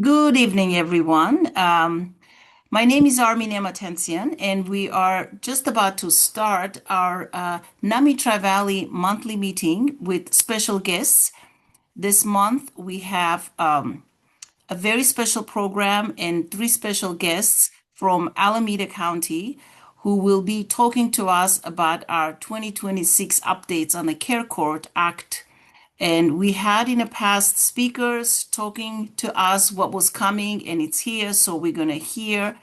Good evening, everyone. My name is Reneé Pace, and we are just about to start our NAMI Tri-Valley monthly meeting with special guests. This month, we have a very special program and three special guests from Alameda County who will be talking to us about our 2026 updates on the Care Court Act. And we had in the past speakers talking to us what was coming, and it's here. So we're going to hear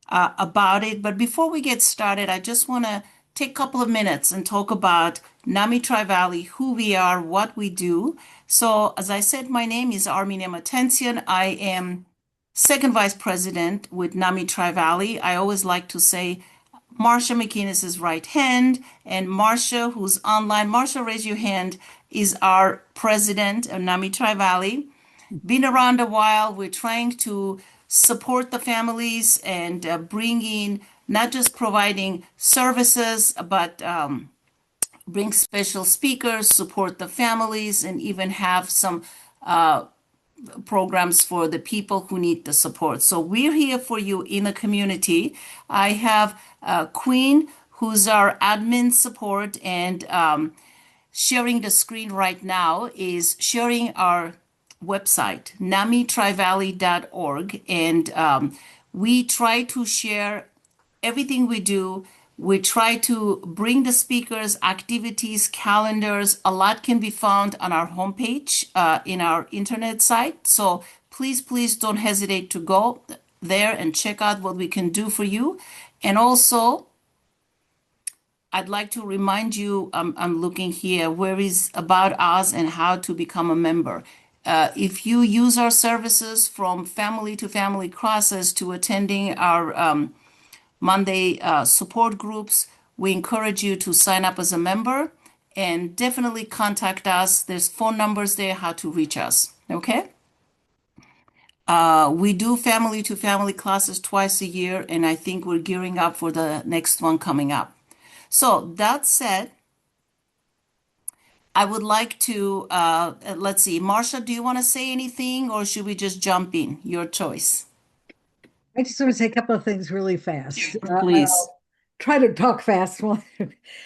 about it. But before we get started, I just want to take a couple of minutes and talk about NAMI Tri-Valley, who we are, what we do. So, as I said, my name is Reneé Pace. I am second vice president with NAMI Tri-Valley. I always like to say Marsha McInnes's right hand, and Marsha, who's online. Marsha, raise your hand, is our president of NAMI Tri-Valley. Been around a while. We're trying to support the families and bring in not just providing services, but bring special speakers, support the families, and even have some programs for the people who need the support. So we're here for you in the community. I have Queen, who's our admin support, and sharing the screen right now is sharing our website, namitrivalley.org. And we try to share everything we do. We try to bring the speakers, activities, calendars. A lot can be found on our homepage in our internet site. So please don't hesitate to go there and check out what we can do for you. And also, I'd like to remind you, I'm looking here, where is about us and how to become a member. If you use our services from family to family classes to attending our Monday support groups, we encourage you to sign up as a member and definitely contact us. There's phone numbers there, how to reach us. Okay? We do family to family classes twice a year, and I think we're gearing up for the next one coming up. So that said, I would like to, let's see, Marsha, do you want to say anything or should we just jump in? Your choice. I just want to say a couple of things really fast. Please. I'll try to talk fast. No,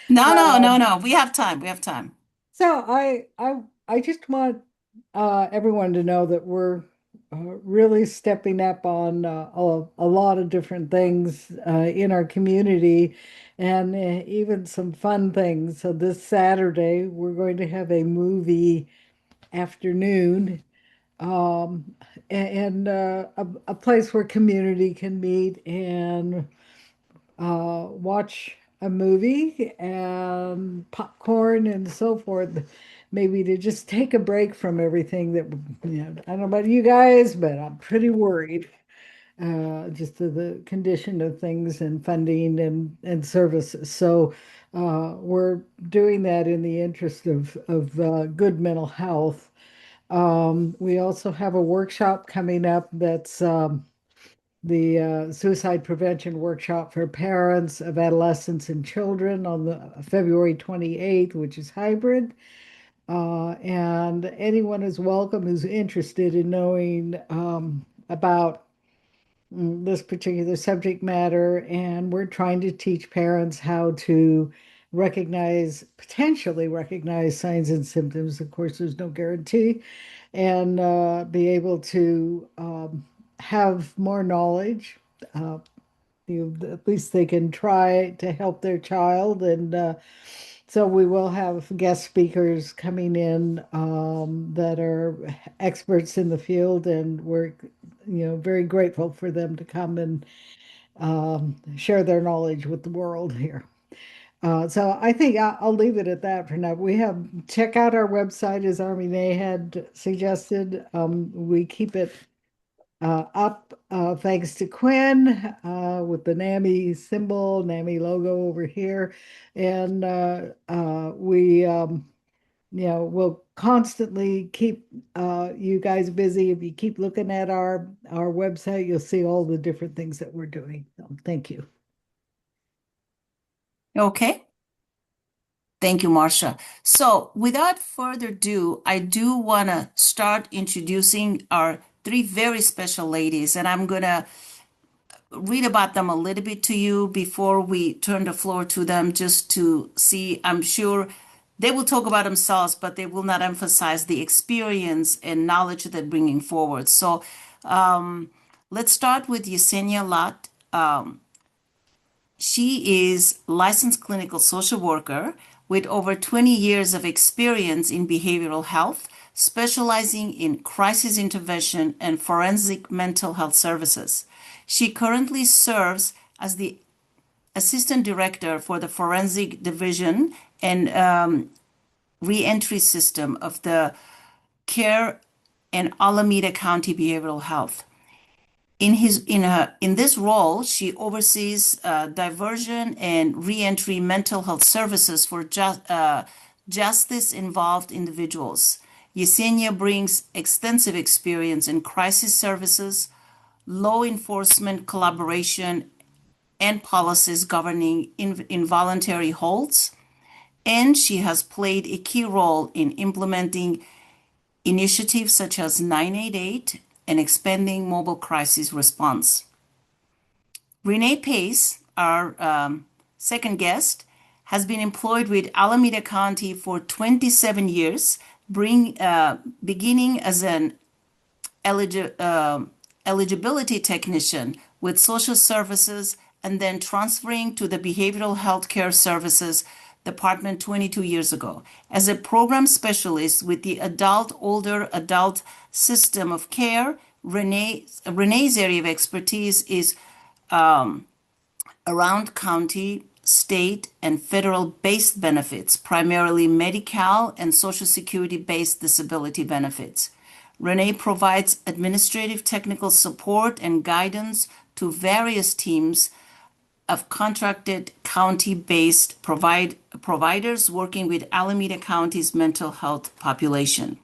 no, Uh, no, no. We have time. We have time. so I just want everyone to know that we're really stepping up on a lot of different things in our community, and even some fun things. So this Saturday, we're going to have a movie afternoon, um, a place where community can meet and watch a movie and popcorn and so forth, maybe to just take a break from everything that, I don't know about you guys, but I'm pretty worried just to the condition of things and funding and services. So we're doing that in the interest of good mental health. We also have a workshop coming up that's the suicide prevention workshop for parents of adolescents and children on the February 28th, which is hybrid. And anyone is welcome who's interested in knowing about this particular subject matter. And we're trying to teach parents how to potentially recognize signs and symptoms. Of course, there's no guarantee, and be able to have more knowledge. Uh, at least they can try to help their child. And so we will have guest speakers coming in that are experts in the field, and we're, very grateful for them to come and share their knowledge with the world here. So I think I'll leave it at that for now. Check out our website, as Armine had suggested. We keep it up thanks to Quinn with the NAMI symbol, NAMI logo over here. And we'll constantly keep you guys busy. If you keep looking at our website, you'll see all the different things that we're doing. So thank you. Okay. Thank you, Marsha. So without further ado, I do want to start introducing our three very special ladies, and I'm going to read about them a little bit to you before we turn the floor to them just to see. I'm sure they will talk about themselves, but they will not emphasize the experience and knowledge that they're bringing forward. So let's start with Yesenia Lot. She is licensed clinical social worker with over 20 years of experience in behavioral health, specializing in crisis intervention and forensic mental health services. She currently serves as the assistant director for the forensic division and reentry system of the care and Alameda County Behavioral Health. In this role, she oversees diversion and reentry mental health services for justice-involved individuals. Yesenia brings extensive experience in crisis services, law enforcement collaboration, and policies governing involuntary holds, and she has played a key role in implementing initiatives such as 988 and expanding mobile crisis response. Reneé Pace, our second guest, has been employed with Alameda County for 27 years, beginning as an eligibility technician with social services and then transferring to the behavioral health care services department 22 years ago. As a program specialist with the older adult system of care, Renee's area of expertise is around county, state, and federal-based benefits, primarily Medi-Cal and Social Security-based disability benefits. Renee provides administrative technical support and guidance to various teams of contracted county-based providers working with Alameda County's mental health population.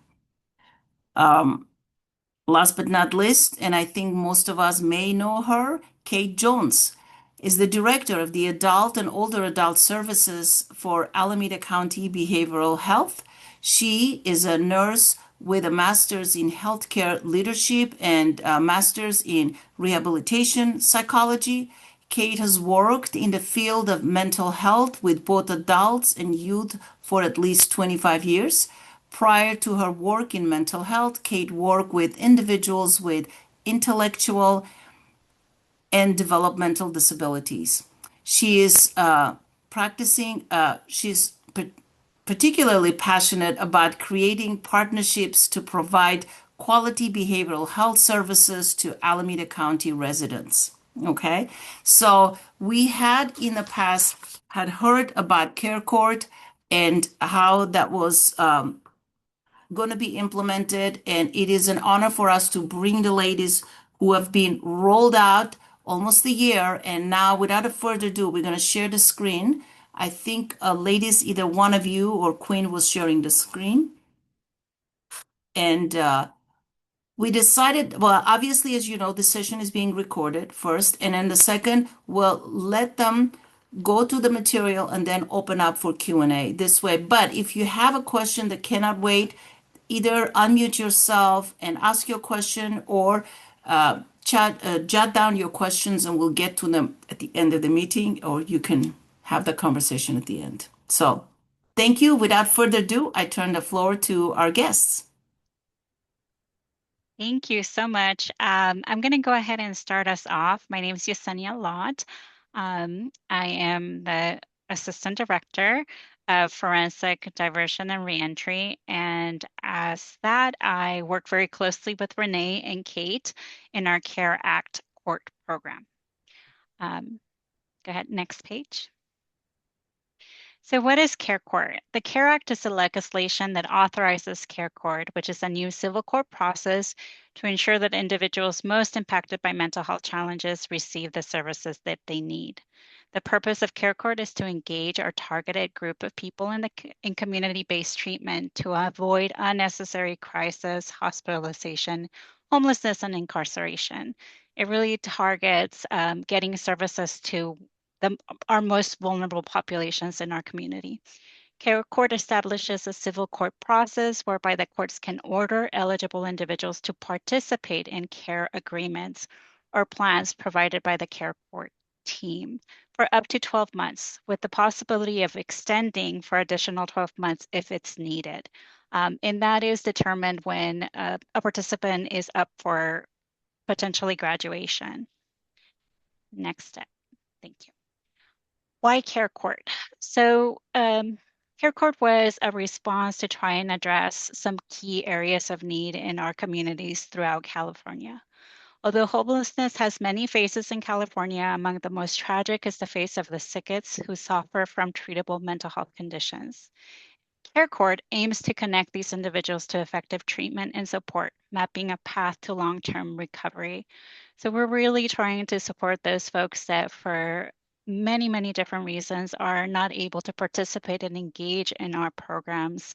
Last but not least, and I think most of us may know her, Kate Jones is the director of the adult and older adult services for Alameda County Behavioral Health. She is a nurse with a master's in healthcare leadership and a master's in rehabilitation psychology. Kate has worked in the field of mental health with both adults and youth for at least 25 years. Prior to her work in mental health, Kate worked with individuals with intellectual and developmental disabilities. She is she's particularly passionate about creating partnerships to provide quality behavioral health services to Alameda County residents. Okay, so we had in the past had heard about Care Court and how that was going to be implemented, and it is an honor for us to bring the ladies who have been rolled out almost a year. And now, without further ado, we're going to share the screen. I think, ladies, either one of you or Quinn was sharing the screen. And we decided, well, obviously, as you know, the session is being recorded first. And then the second, we'll let them go to the material and then open up for Q&A this way. But if you have a question that cannot wait, either unmute yourself and ask your question or jot down your questions and we'll get to them at the end of the meeting, or you can have the conversation at the end. So thank you. Without further ado, I turn the floor to our guests. Thank you so much. I'm going to go ahead and start us off. My name is Yesenia Lott. I am the Assistant Director of Forensic Diversion and Reentry. And as that, I work very closely with Renee and Kate in our CARE Act court program. Go ahead, next page. So what is CARE Court? The CARE Act is the legislation that authorizes CARE Court, which is a new civil court process to ensure that individuals most impacted by mental health challenges receive the services that they need. The purpose of CARE Court is to engage our targeted group of people in community-based treatment to avoid unnecessary crisis, hospitalization, homelessness, and incarceration. It really targets getting services to our most vulnerable populations in our community. Care court establishes a civil court process whereby the courts can order eligible individuals to participate in care agreements or plans provided by the care court team for up to 12 months, with the possibility of extending for additional 12 months if it's needed. And that is determined when a participant is up for potentially graduation. Next step. Thank you. Why care court? So care court was a response to try and address some key areas of need in our communities throughout California. Although homelessness has many faces in California, among the most tragic is the face of the sickets who suffer from treatable mental health conditions. Care court aims to connect these individuals to effective treatment and support, mapping a path to long-term recovery. So we're really trying to support those folks that for many, many different reasons are not able to participate and engage in our programs.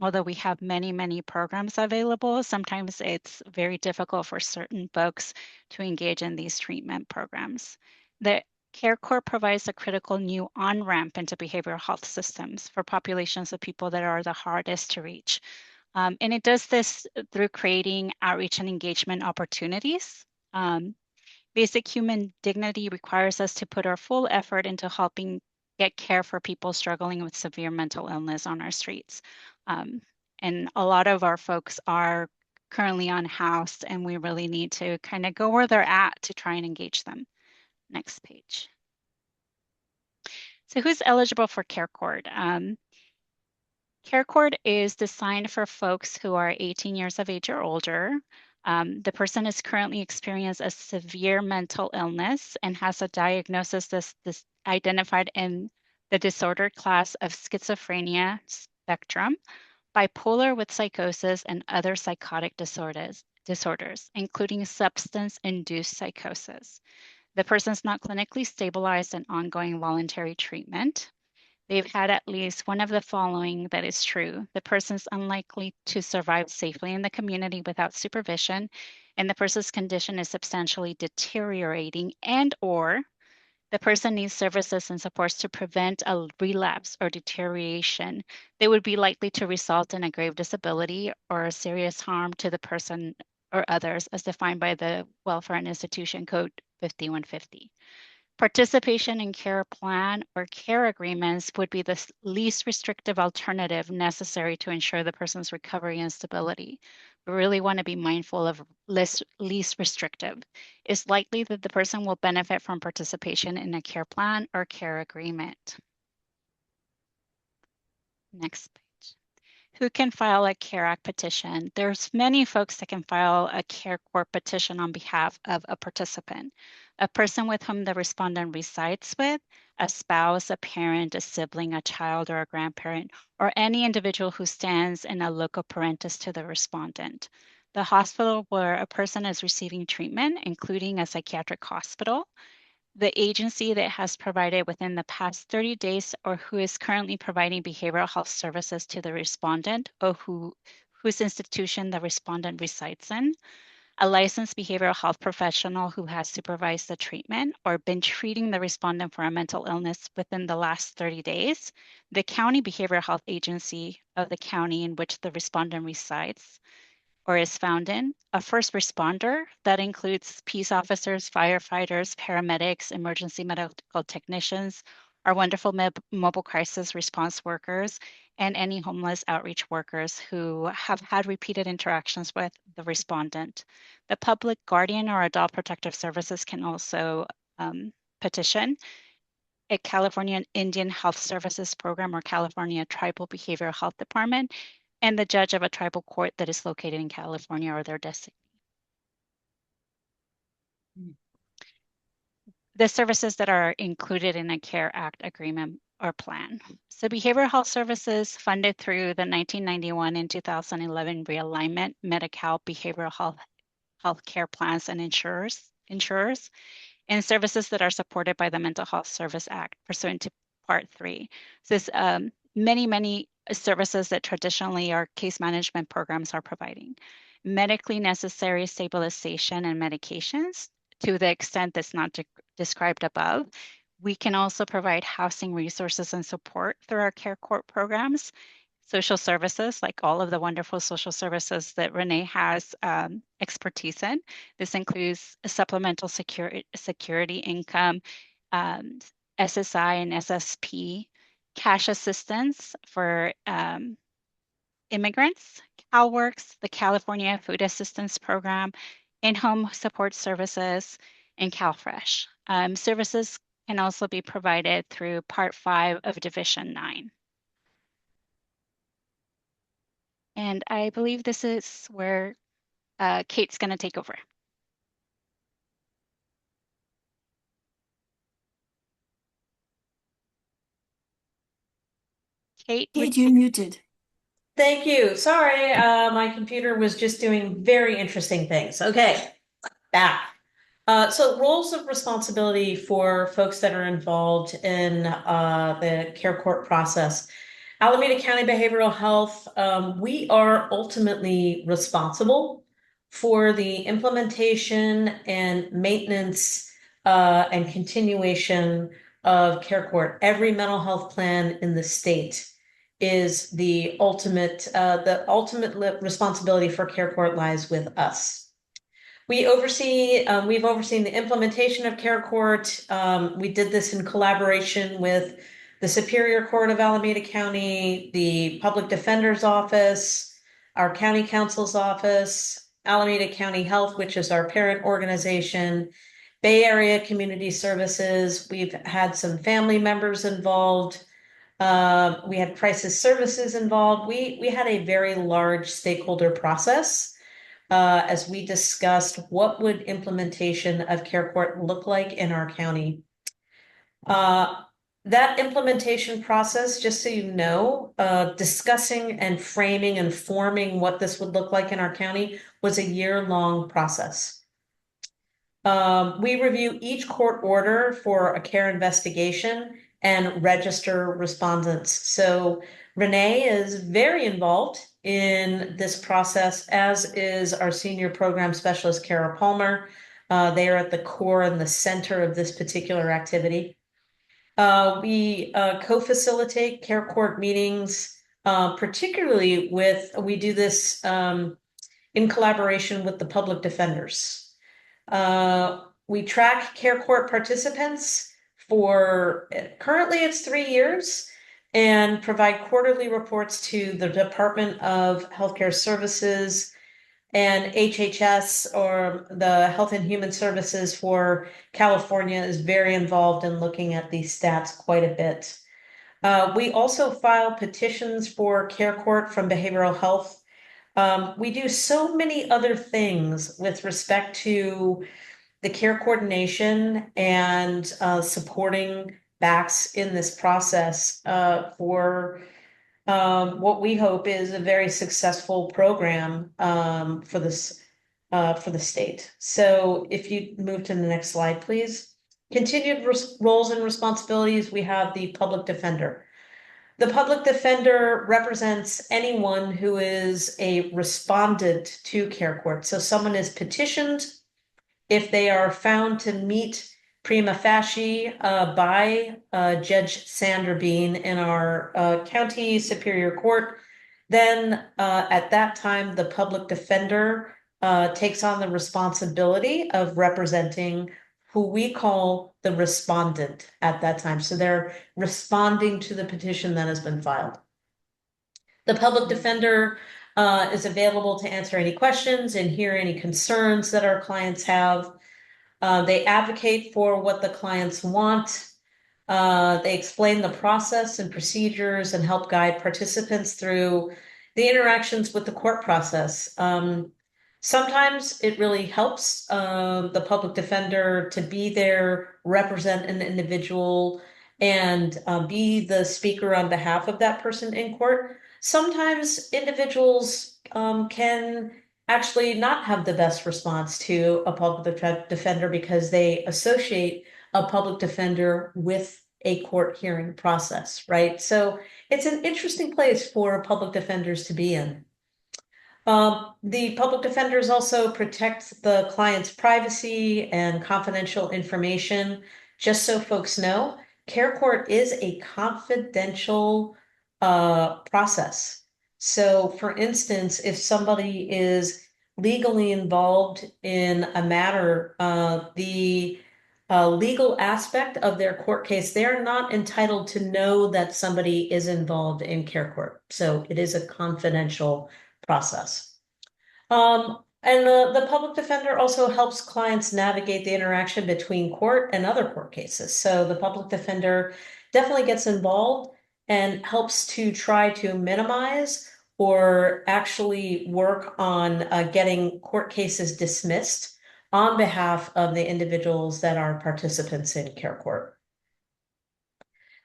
Although we have many, many programs available, sometimes it's very difficult for certain folks to engage in these treatment programs. The Care Corps provides a critical new on-ramp into behavioral health systems for populations of people that are the hardest to reach. And it does this through creating outreach and engagement opportunities. Basic human dignity requires us to put our full effort into helping get care for people struggling with severe mental illness on our streets. And a lot of our folks are currently unhoused, and we really need to kind of go where they're at to try and engage them. Next page. So who's eligible for Care Court? Care Court is designed for folks who are 18 years of age or older. The person is currently experiencing a severe mental illness and has a diagnosis this identified in the disordered class of schizophrenia spectrum, bipolar with psychosis, and other psychotic disorders, including substance-induced psychosis. The person's not clinically stabilized and ongoing voluntary treatment. They've had at least one of the following that is true. The person's unlikely to survive safely in the community without supervision, and the person's condition is substantially deteriorating, and or the person needs services and supports to prevent a relapse or deterioration that would be likely to result in a grave disability or a serious harm to the person or others as defined by the Welfare and Institution Code 5150. Participation in care plan or care agreements would be the least restrictive alternative necessary to ensure the person's recovery and stability. We really want to be mindful of least restrictive. It's likely that the person will benefit from participation in a care plan or care agreement. Next page. Who can file a CARE Act petition? There's many folks that can file a CARE Court petition on behalf of a participant. A person with whom the respondent resides with, a spouse, a parent, a sibling, a child, or a grandparent, or any individual who stands in a loco parentis to the respondent. The hospital where a person is receiving treatment, including a psychiatric hospital, the agency that has provided within the past 30 days or who is currently providing behavioral health services to the respondent or whose institution the respondent resides in, a licensed behavioral health professional who has supervised the treatment or been treating the respondent for a mental illness within the last 30 days, the county behavioral health agency of the county in which the respondent resides or is found in, a first responder that includes peace officers, firefighters, paramedics, emergency medical technicians, our wonderful mobile crisis response workers, and any homeless outreach workers who have had repeated interactions with the respondent. The public guardian or adult protective services can also petition. A California Indian Health Services Program or California Tribal Behavioral Health Department, and the judge of a tribal court that is located in California or their designee. The services that are included in a CARE Act agreement or plan. So behavioral health services funded through the 1991 and 2011 realignment, Medi-Cal behavioral health care plans and insurers, and services that are supported by the Mental Health Service Act pursuant to Part 3. So this many services that traditionally our case management programs are providing. Medically necessary stabilization and medications to the extent that's not described above, We can also provide housing resources and support through our care court programs, social services, like all of the wonderful social services that Renee has expertise in. This includes a supplemental security income, um, SSI and SSP, cash assistance for immigrants, CalWORKS, the California Food Assistance Program, in-home support services, and CalFresh. Services can also be provided through Part 5 of Division 9. And I believe this is where Kate's going to take over. Kate, Kate, you're muted. Thank you. Sorry, my computer was just doing very interesting things. Okay, back. So roles of responsibility for folks that are involved in the care court process. Alameda County Behavioral Health, we are ultimately responsible for the implementation and maintenance and continuation of care court. Every mental health plan in the state is the ultimate responsibility for care court lies with us. We've overseen the implementation of care court. We did this in collaboration with the Superior Court of Alameda County, the Public Defender's Office, our County Counsel's Office, Alameda County Health, which is our parent organization, Bay Area Community Services. We've had some family members involved. We had crisis services involved. We had a very large stakeholder process as we discussed what would implementation of care court look like in our county. That implementation process, just so you know, discussing and framing and forming what this would look like in our county was a year-long process. We review each court order for a care investigation and register respondents. So Renee is very involved in this process, as is our senior program specialist, Kara Palmer. They are at the core and the center of this particular activity. We co-facilitate care court meetings, particularly we do this in collaboration with the public defenders. We track care court participants for, currently it's 3 years, and provide quarterly reports to the Department of Healthcare Services and HHS, or the Health and Human Services for California, is very involved in looking at these stats quite a bit. We also file petitions for care court from behavioral health. We do so many other things with respect to the care coordination and supporting BACs in this process for what we hope is a very successful program for the state. So if you move to the next slide, please. Continued roles and responsibilities, we have the public defender. The public defender represents anyone who is a respondent to care court. So someone is petitioned. If they are found to meet prima facie by Judge Sanderbean in our county superior court, then at that time, the public defender takes on the responsibility of representing who we call the respondent at that time. So they're responding to the petition that has been filed. The public defender is available to answer any questions and hear any concerns that our clients have. They advocate for what the clients want. They explain the process and procedures and help guide participants through the interactions with the court process. Sometimes it really helps the public defender to be there, represent an individual, and be the speaker on behalf of that person in court. Sometimes individuals can actually not have the best response to a public defender because they associate a public defender with a court hearing process, right? So it's an interesting place for public defenders to be in. The public defenders also protect the client's privacy and confidential information. Just so folks know, care court is a confidential process. So for instance, if somebody is legally involved in a matter, the legal aspect of their court case, they're not entitled to know that somebody is involved in care court. So it is a confidential process. And the public defender also helps clients navigate the interaction between court and other court cases. So the public defender definitely gets involved and helps to try to minimize or actually work on getting court cases dismissed on behalf of the individuals that are participants in care court.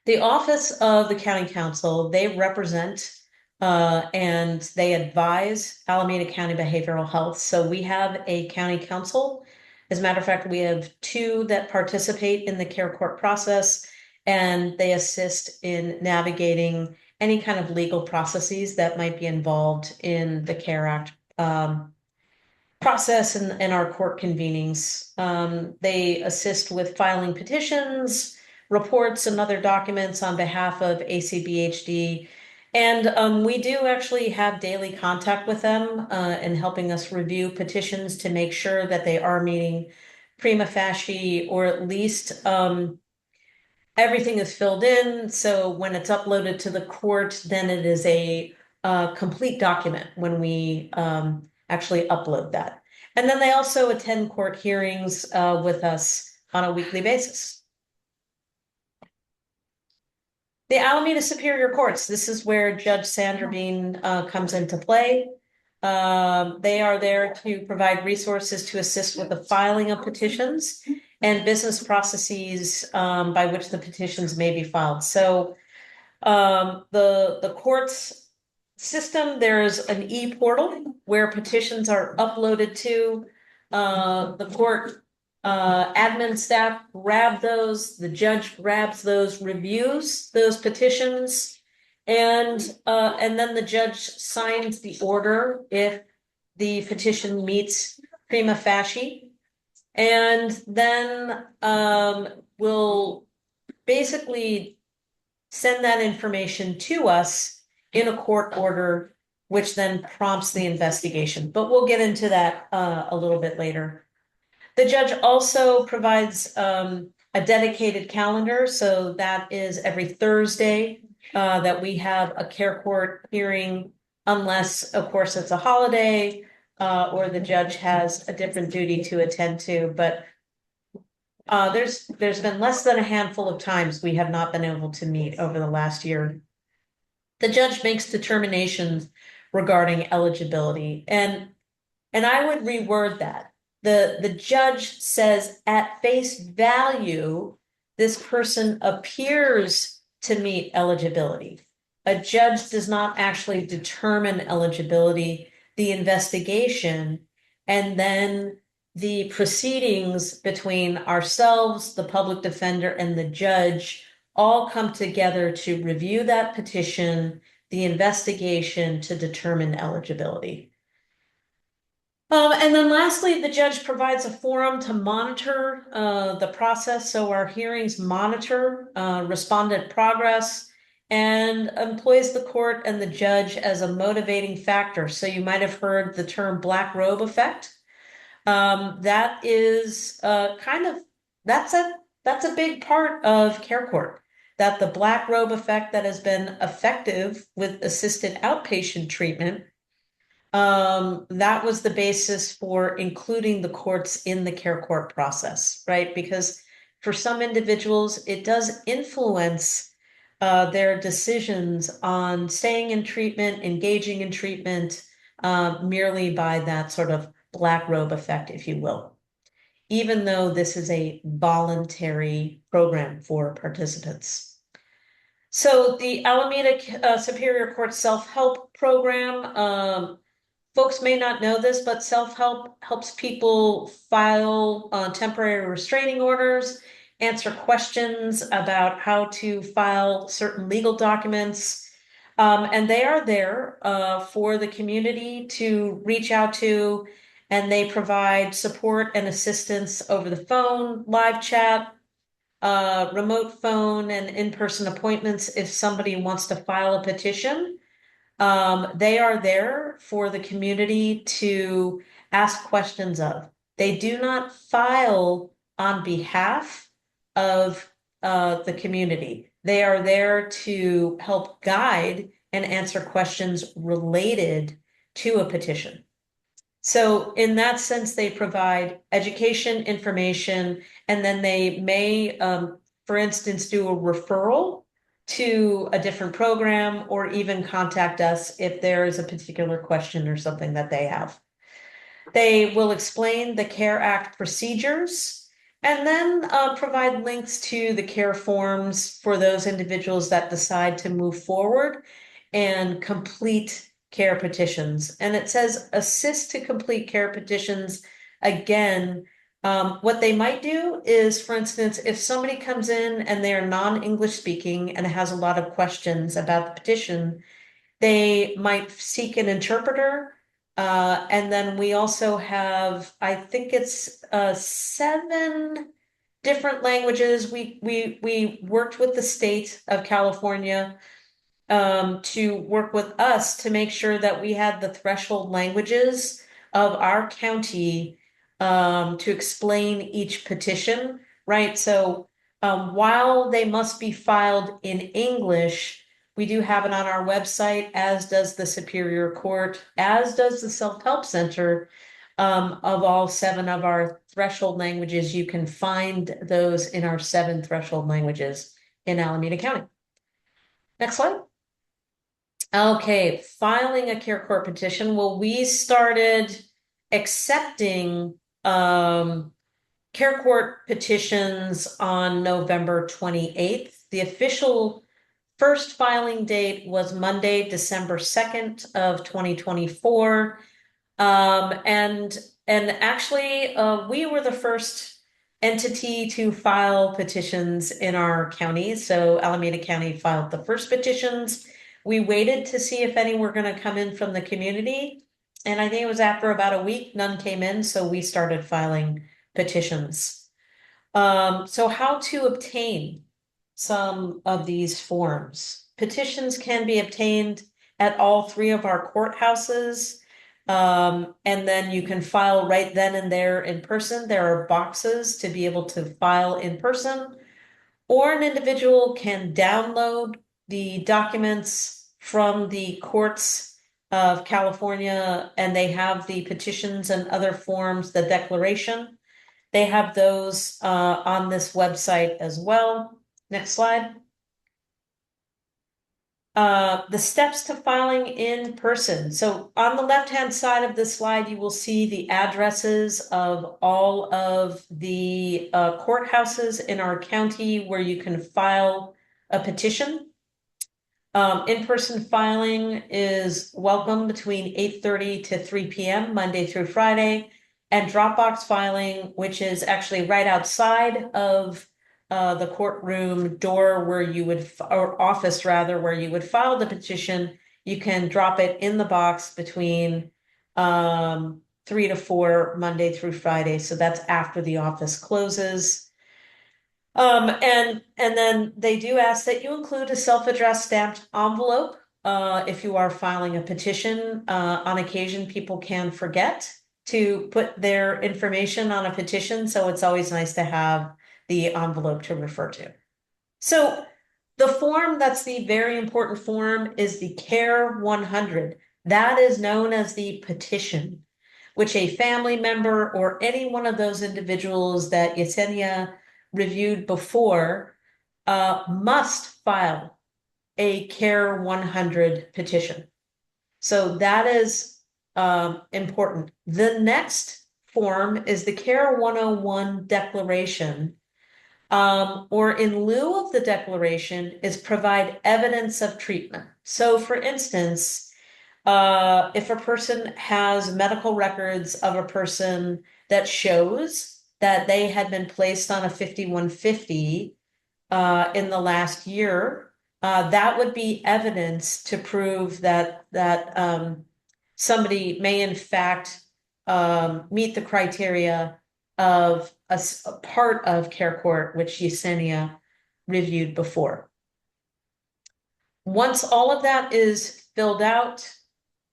The Office of the County Counsel, they represent and they advise Alameda County Behavioral Health. So we have a county counsel. As a matter of fact, we have 2 that participate in the care court process, and they assist in navigating any kind of legal processes that might be involved in the CARE Act process and our court convenings. They assist with filing petitions, reports, and other documents on behalf of ACBHD. And we do actually have daily contact with them in helping us review petitions to make sure that they are meeting prima facie, or at least everything is filled in. So when it's uploaded to the court, then it is a complete document when we actually upload that. And then they also attend court hearings with us on a weekly basis. The Alameda Superior Courts, this is where Judge Sandra Bean comes into play. They are there to provide resources to assist with the filing of petitions and business processes by which the petitions may be filed. So the courts system, there's an e-portal where petitions are uploaded to. The court admin staff grab those, the judge grabs those, reviews those petitions, and then the judge signs the order if the petition meets prima facie, and then we'll basically send that information to us in a court order, which then prompts the investigation. But we'll get into that a little bit later. The judge also provides a dedicated calendar. So that is every Thursday that we have a care court hearing, unless, of course, it's a holiday or the judge has a different duty to attend to. But there's been less than a handful of times we have not been able to meet over the last year. The judge makes determinations regarding eligibility, and I would reword that. The judge says at face value, this person appears to meet eligibility. A judge does not actually determine eligibility. The investigation and then the proceedings between ourselves, the public defender, and the judge all come together to review that petition, the investigation to determine eligibility. And then lastly, the judge provides a forum to monitor the process. So our hearings monitor respondent progress and employs the court and the judge as a motivating factor. So you might have heard the term black robe effect. That is that's a big part of care court, that the black robe effect that has been effective with assisted outpatient treatment. That was the basis for including the courts in the care court process, right? Because for some individuals, it does influence their decisions on staying in treatment, engaging in treatment, merely by that sort of black robe effect, if you will, even though this is a voluntary program for participants. So the Alameda Superior Court Self-Help Program, folks may not know this, but self-help helps people file temporary restraining orders, answer questions about how to file certain legal documents. And they are there for the community to reach out to, and they provide support and assistance over the phone, live chat, remote phone and in-person appointments if somebody wants to file a petition. They are there for the community to ask questions of. They do not file on behalf of the community. They are there to help guide and answer questions related to a petition. So in that sense, they provide education, information, and then they may, for instance, do a referral to a different program or even contact us if there is a particular question or something that they have. They will explain the CARE Act procedures and then provide links to the care forms for those individuals that decide to move forward and complete care petitions. And it says assist to complete care petitions. Again, what they might do is, for instance, if somebody comes in and they are non-English speaking and has a lot of questions about the petition, they might seek an interpreter. And then we also have, I think it's 7 different languages. We worked with the state of California to work with us to make sure that we had the threshold languages of our county to explain each petition, right? So while they must be filed in English, we do have it on our website, as does the Superior Court, as does the Self-Help Center. Of all 7 of our threshold languages, you can find those in our 7 threshold languages in Alameda County. Next slide. Okay, filing a care court petition. Well, we started accepting care court petitions on November 28th. The official first filing date was Monday, December 2nd of 2024. And actually, we were the first entity to file petitions in our county. So Alameda County filed the first petitions. We waited to see if any were going to come in from the community. And I think it was after about a week, none came in. So we started filing petitions. So how to obtain some of these forms? Petitions can be obtained at all 3 of our courthouses. And then you can file right then and there in person. There are boxes to be able to file in person, or an individual can download the documents from the courts of California, and they have the petitions and other forms, the declaration. They have those on this website as well. Next slide. The steps to filing in person. So on the left-hand side of this slide, you will see the addresses of all of the courthouses in our county where you can file a petition. In-person filing is welcome between 8:30 to 3 p.m. Monday through Friday, and Dropbox filing, which is actually right outside of the courtroom door where you would, or office rather, where you would file the petition. You can drop it in the box between 3 to 4 Monday through Friday. So that's after the office closes. And then they do ask that you include a self-addressed stamped envelope if you are filing a petition. On occasion, people can forget to put their information on a petition, so it's always nice to have the envelope to refer to. So the form that's the very important form is the CARE 100. That is known as the petition, which a family member or any one of those individuals that Yesenia reviewed before must file a CARE 100 petition. So that is important. The next form is the CARE 101 declaration, or in lieu of the declaration is provide evidence of treatment. So for instance, if a person has medical records of a person that shows that they had been placed on a 5150 in the last year, that would be evidence to prove that somebody may in fact meet the criteria of a part of care court, which Yesenia reviewed before. Once all of that is filled out,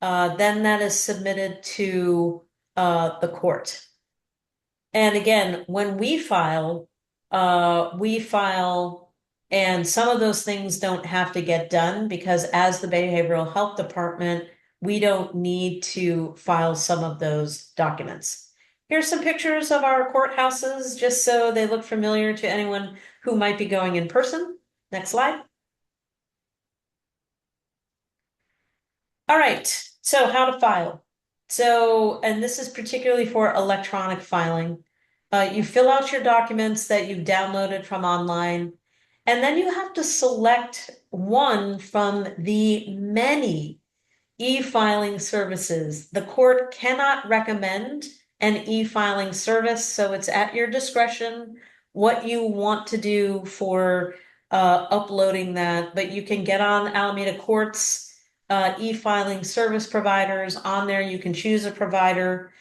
then that is submitted to the court. And again, when we file, and some of those things don't have to get done because as the Behavioral Health Department, we don't need to file some of those documents. Here's some pictures of our courthouses, just so they look familiar to anyone who might be going in person. Next slide. All right, so how to file. So, and this is particularly for electronic filing. You fill out your documents that you've downloaded from online, and then you have to select one from the many e-filing services. The court cannot recommend an e-filing service, so it's at your discretion what you want to do for uploading that, but you can get on Alameda Court's e-filing service providers. On there, you can choose a provider,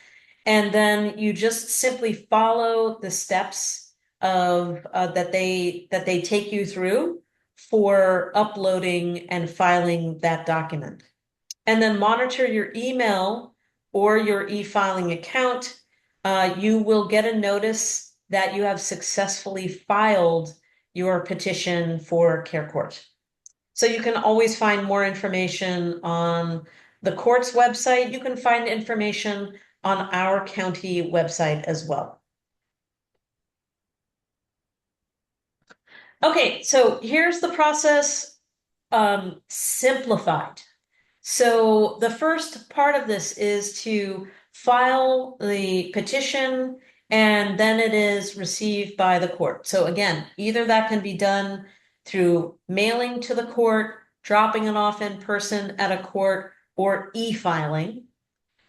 and then you just simply follow the steps of that they take you through for uploading and filing that document. And then monitor your email or your e-filing account. You will get a notice that you have successfully filed your petition for care court. So you can always find more information on the court's website. You can find information on our county website as well. Okay, so here's the process simplified. So the first part of this is to file the petition, and then it is received by the court. So again, either that can be done through mailing to the court, dropping it off in person at a court, or e-filing.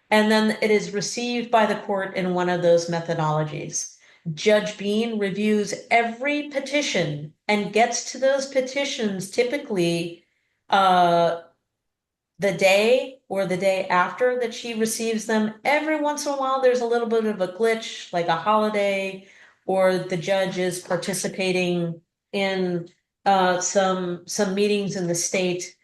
And then it is received by the court in one of those methodologies. Judge Bean reviews every petition and gets to those petitions typically the day or the day after that she receives them. Every once in a while, there's a little bit of a glitch, like a holiday, or the judge is participating in some meetings in the state.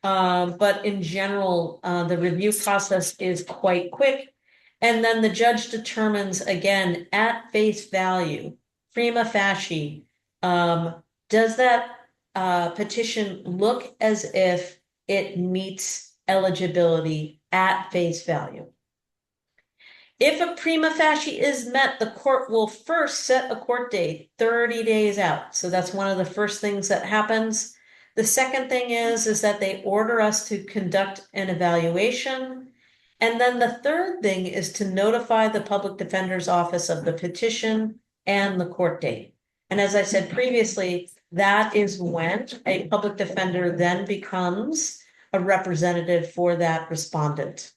But in general, the review process is quite quick. And then the judge determines, again, at face value, prima facie, does that petition look as if it meets eligibility at face value? If a prima facie is met, the court will first set a court date 30 days out. So that's one of the first things that happens. The second thing is that they order us to conduct an evaluation. And then the third thing is to notify the public defender's office of the petition and the court date. And as I said previously, that is when a public defender then becomes a representative for that respondent.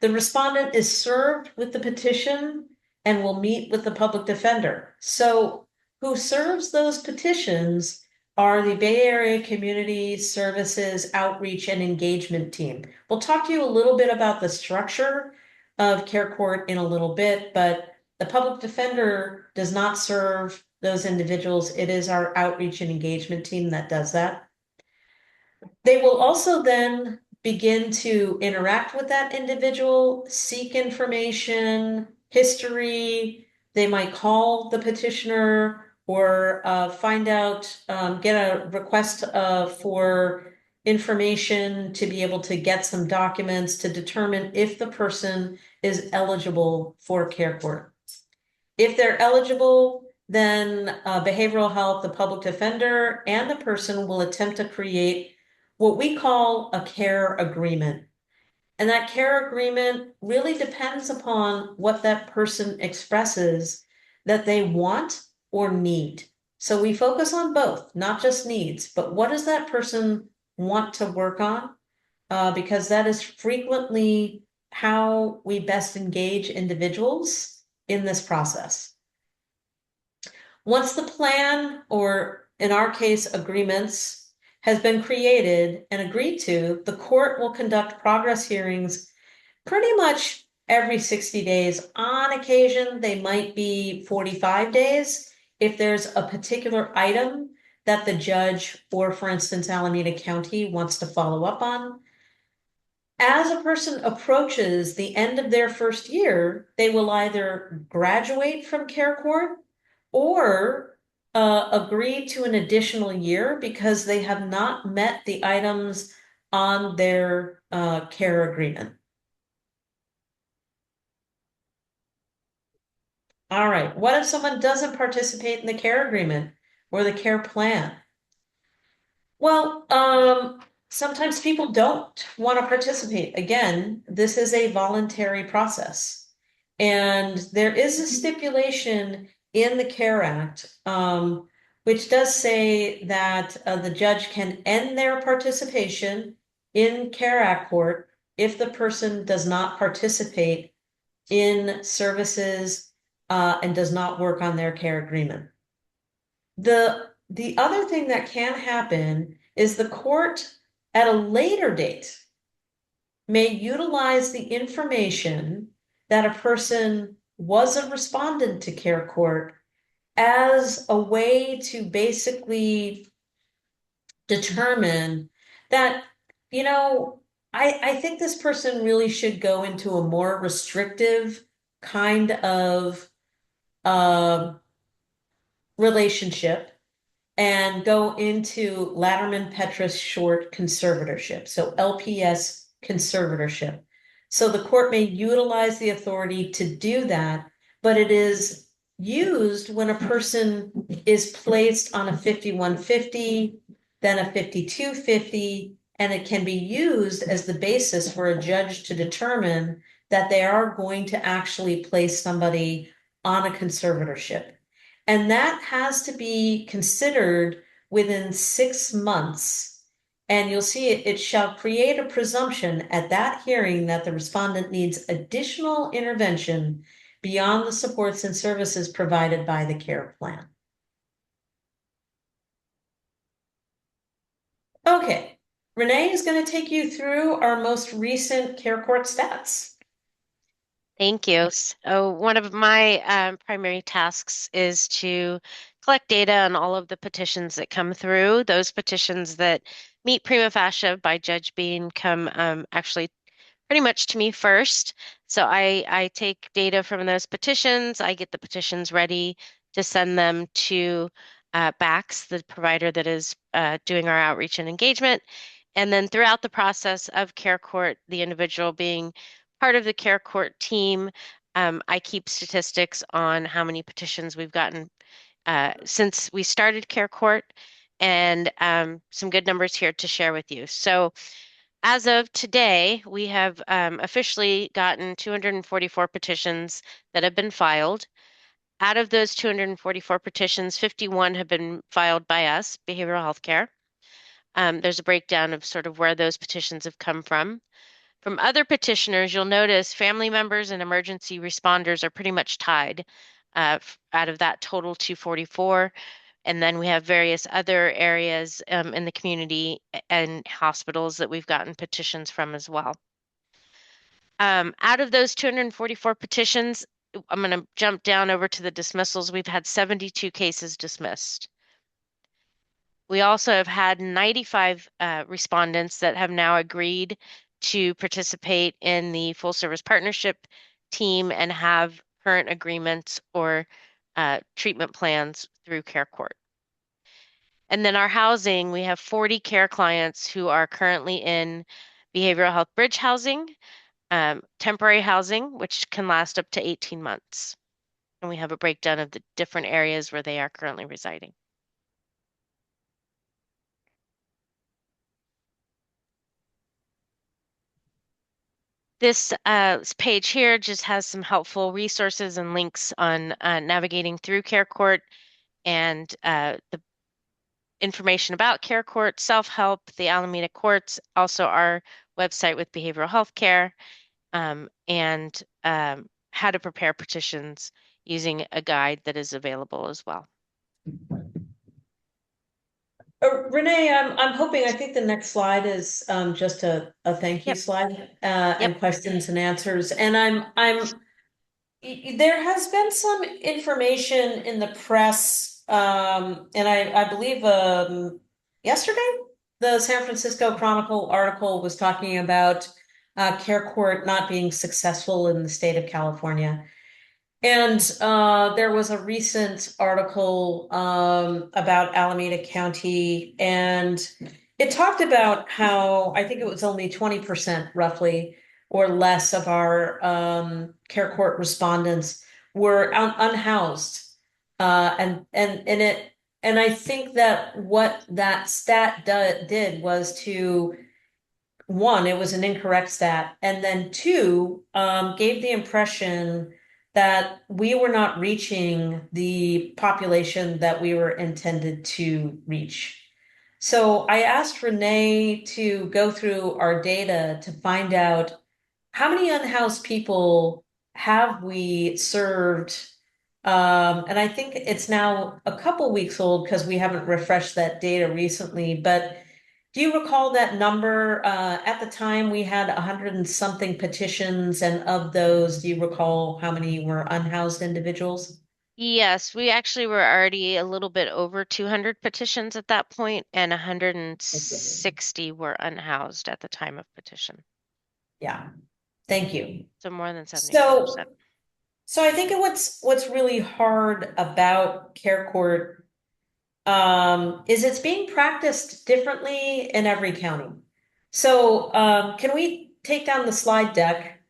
The respondent is served with the petition and will meet with the public defender. So who serves those petitions are the Bay Area Community Services Outreach and Engagement Team. We'll talk to you a little bit about the structure of care court in a little bit, but the public defender does not serve those individuals. It is our outreach and engagement team that does that. They will also then begin to interact with that individual, seek information, history. They might call the petitioner or find out, get a request for information to be able to get some documents to determine if the person is eligible for care court. If they're eligible, then behavioral health, the public defender, and the person will attempt to create what we call a care agreement. And that care agreement really depends upon what that person expresses that they want or need. So we focus on both, not just needs, but what does that person want to work on? Because that is frequently how we best engage individuals in this process. Once the plan, or in our case, agreements, has been created and agreed to, the court will conduct progress hearings pretty much every 60 days. On occasion, they might be 45 days if there's a particular item that the judge, or for instance, Alameda County wants to follow up on. As a person approaches the end of their first year, they will either graduate from care court or agree to an additional year because they have not met the items on their care agreement. All right, what if someone doesn't participate in the care agreement or the care plan? Well, sometimes people don't want to participate. Again, this is a voluntary process. And there is a stipulation in the CARE Act, which does say that the judge can end their participation in CARE Act court if the person does not participate in services and does not work on their care agreement. The other thing that can happen is the court at a later date may utilize the information that a person was a respondent to care court as a way to basically determine that, I think this person really should go into a more restrictive kind of relationship and go into Latterman-Petrus short conservatorship, so LPS conservatorship. So the court may utilize the authority to do that, but it is used when a person is placed on a 5150, then a 5250, and it can be used as the basis for a judge to determine that they are going to actually place somebody on a conservatorship. And that has to be considered within 6 months. And you'll see it shall create a presumption at that hearing that the respondent needs additional intervention beyond the supports and services provided by the care plan. Okay, Renee is going to take you through our most recent care court stats. Thank you. So one of my primary tasks is to collect data on all of the petitions that come through. Those petitions that meet prima facie by Judge Bean come actually pretty much to me first. So I take data from those petitions. I get the petitions ready to send them to BACS, the provider that is doing our outreach and engagement. And then throughout the process of care court, the individual being part of the care court team, I keep statistics on how many petitions we've gotten since we started care court, and some good numbers here to share with you. So as of today, we have officially gotten 244 petitions that have been filed. Out of those 244 petitions, 51 have been filed by us, behavioral health care. There's a breakdown of sort of where those petitions have come from. From other petitioners, you'll notice family members and emergency responders are pretty much tied out of that total 244. And then we have various other areas in the community and hospitals that we've gotten petitions from as well. Out of those 244 petitions, I'm going to jump down over to the dismissals. We've had 72 cases dismissed. We also have had 95 respondents that have now agreed to participate in the full service partnership team and have current agreements or treatment plans through care court. And then our housing, we have 40 care clients who are currently in behavioral health bridge housing, temporary housing, which can last up to 18 months. And we have a breakdown of the different areas where they are currently residing. This page here just has some helpful resources and links on navigating through care court and the information about care court, self-help, the Alameda courts, also our website with behavioral health care, and how to prepare petitions using a guide that is available as well. Renee, I'm hoping, I think the next slide is just a thank you Yep. slide Yep. and questions and answers. And there has been some information in the press, and I believe yesterday, the San Francisco Chronicle article was talking about care court not being successful in the state of California. And there was a recent article about Alameda County, and it talked about how I think it was only 20% roughly or less of our care court respondents were unhoused. And I think that what that stat did was to, one, it was an incorrect stat, and then two, gave the impression that we were not reaching the population that we were intended to reach. So I asked Renee to go through our data to find out how many unhoused people have we served. And I think it's now a couple weeks old because we haven't refreshed that data recently, but do you recall that number? At the time, we had 100 and something petitions, and of those, do you recall how many were unhoused individuals? Yes, we actually were already a little bit over 200 petitions at that point, and 160 were unhoused at the time of petition. Yeah, thank you. So more than 75%. So I think what's really hard about care court is it's being practiced differently in every county. So can we take down the slide deck?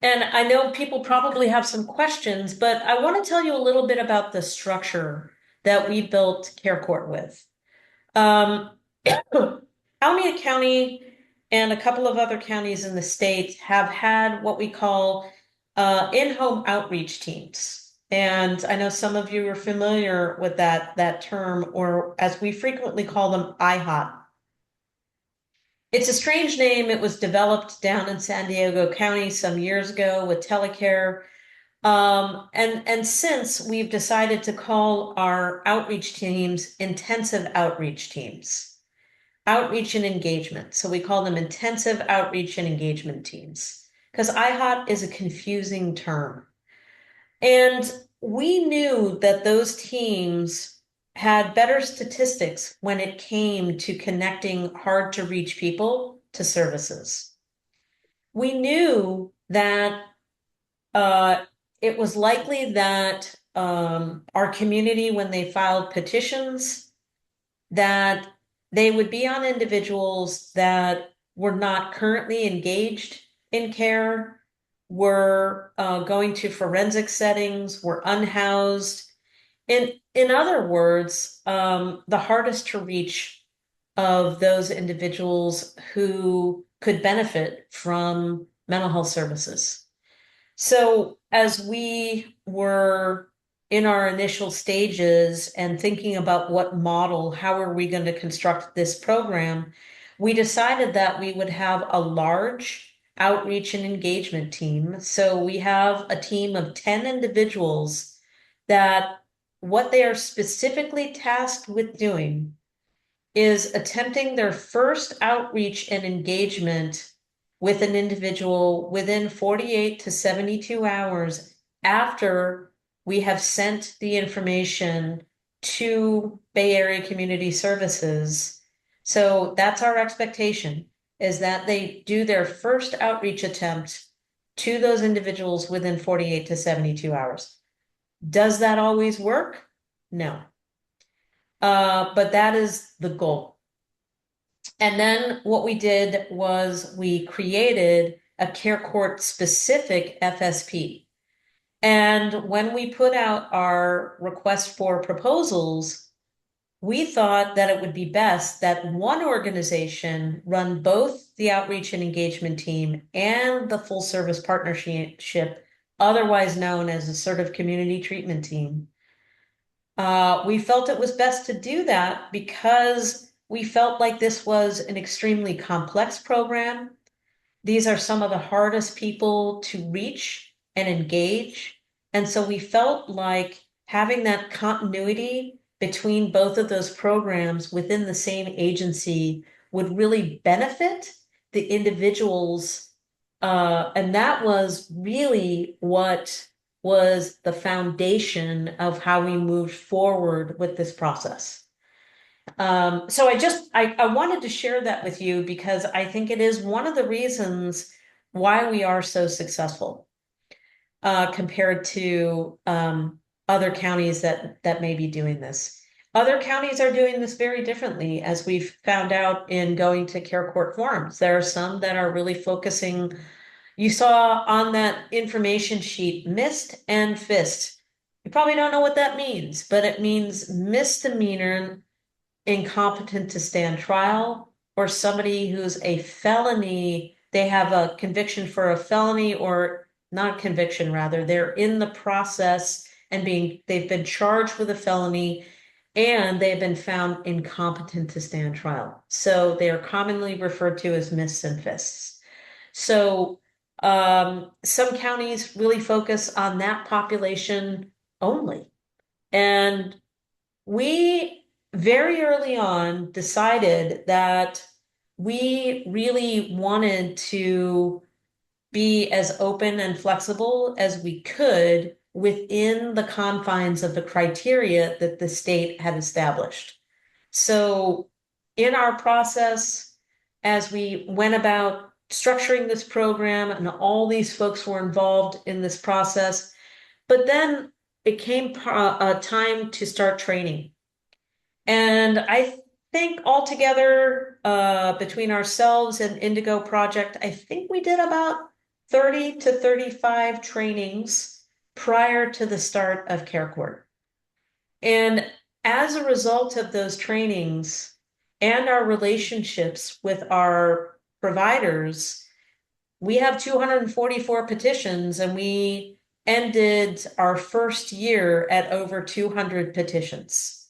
And I know people probably have some questions, but I want to tell you a little bit about the structure that we built care court with. Alameda County and a couple of other counties in the state have had what we call in-home outreach teams. And I know some of you are familiar with that term, or as we frequently call them, IHOT. It's a strange name. It was developed down in San Diego County some years ago with telecare. And since we've decided to call our outreach teams intensive outreach teams, outreach and engagement. So we call them intensive outreach and engagement teams because IHOT is a confusing term. And we knew that those teams had better statistics when it came to connecting hard to reach people to services. We knew that it was likely that our community, when they filed petitions, that they would be on individuals that were not currently engaged in care, were going to forensic settings, were unhoused. In other words, the hardest to reach of those individuals who could benefit from mental health services. So as we were in our initial stages and thinking about what model, how are we going to construct this program, we decided that we would have a large outreach and engagement team. So we have a team of 10 individuals that what they are specifically tasked with doing is attempting their first outreach and engagement with an individual within 48 to 72 hours after we have sent the information to Bay Area Community Services. So that's our expectation, is that they do their first outreach attempt to those individuals within 48 to 72 hours. Does that always work? No. But that is the goal. And then what we did was we created a care court specific FSP. And when we put out our request for proposals, we thought that it would be best that one organization run both the outreach and engagement team and the full service partnership, otherwise known as assertive community treatment team. We felt it was best to do that because we felt like this was an extremely complex program. These are some of the hardest people to reach and engage. And so we felt like having that continuity between both of those programs within the same agency would really benefit the individuals. And that was really what was the foundation of how we moved forward with this process. So I wanted to share that with you because I think it is one of the reasons why we are so successful compared to other counties that may be doing this. Other counties are doing this very differently, as we've found out in going to care court forums. There are some that are really focusing. You saw on that information sheet, missed and fist. You probably don't know what that means, but it means misdemeanor, incompetent to stand trial, or somebody who's a felony, they have a conviction for a felony, or not conviction, rather, they're in the process and they've been charged with a felony and they've been found incompetent to stand trial. So they are commonly referred to as mists and fists. So some counties really focus on that population only. And we very early on decided that we really wanted to be as open and flexible as we could within the confines of the criteria that the state had established. So in our process, as we went about structuring this program, and all these folks were involved in this process, but then it came a time to start training. And I think altogether, between ourselves and Indigo Project, I think we did about 30 to 35 trainings prior to the start of Care Court. And as a result of those trainings and our relationships with our providers, we have 244 petitions, and we ended our first year at over 200 petitions.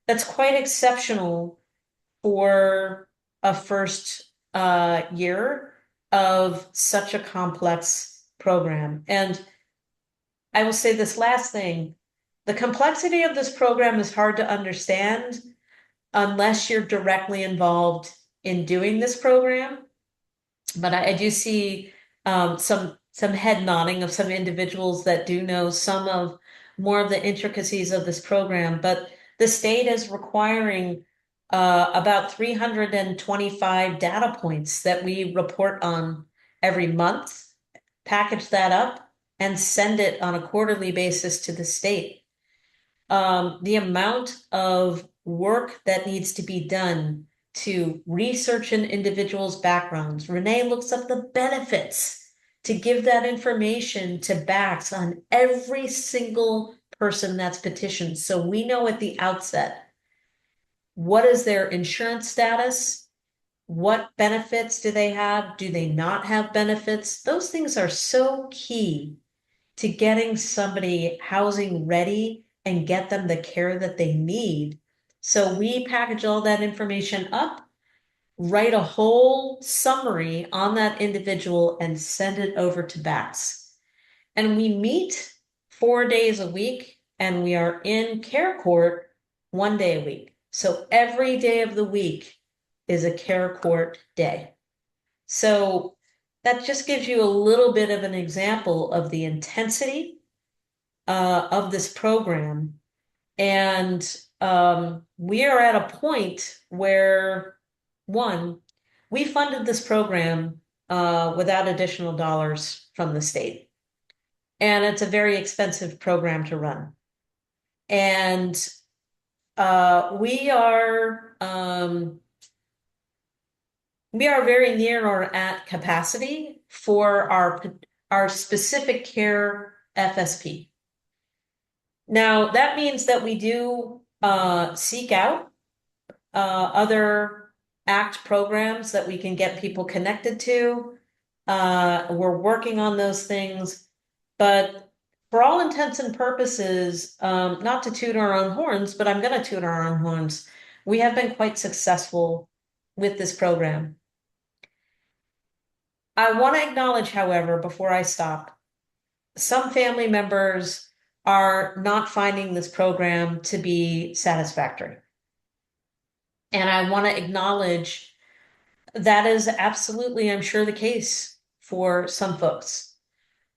That's quite exceptional for a first year of such a complex program. And I will say this last thing, the complexity of this program is hard to understand unless you're directly involved in doing this program. But I do see some head nodding of some individuals that do know some of more of the intricacies of this program. But the state is requiring about 325 data points that we report on every month, package that up, and send it on a quarterly basis to the state. The amount of work that needs to be done to research an individual's backgrounds. Renee looks up the benefits to give that information to backs on every single person that's petitioned. So we know at the outset, what is their insurance status? What benefits do they have? Do they not have benefits? Those things are so key to getting somebody housing ready and get them the care that they need. So we package all that information up, write a whole summary on that individual, and send it over to backs. And we meet 4 days a week, and we are in Care Court 1 day a week. So every day of the week is a Care Court day. So that just gives you a little bit of an example of the intensity of this program. And we are at a point where, one, we funded this program without additional dollars from the state. And it's a very expensive program to run. And we are very near or at capacity for our specific care FSP. Now, that means that we do seek out other ACT programs that we can get people connected to. We're working on those things, but for all intents and purposes, not to toot our own horns, but I'm going to toot our own horns, we have been quite successful with this program. I want to acknowledge, however, before I stop, some family members are not finding this program to be satisfactory. And I want to acknowledge that is absolutely, I'm sure, the case for some folks.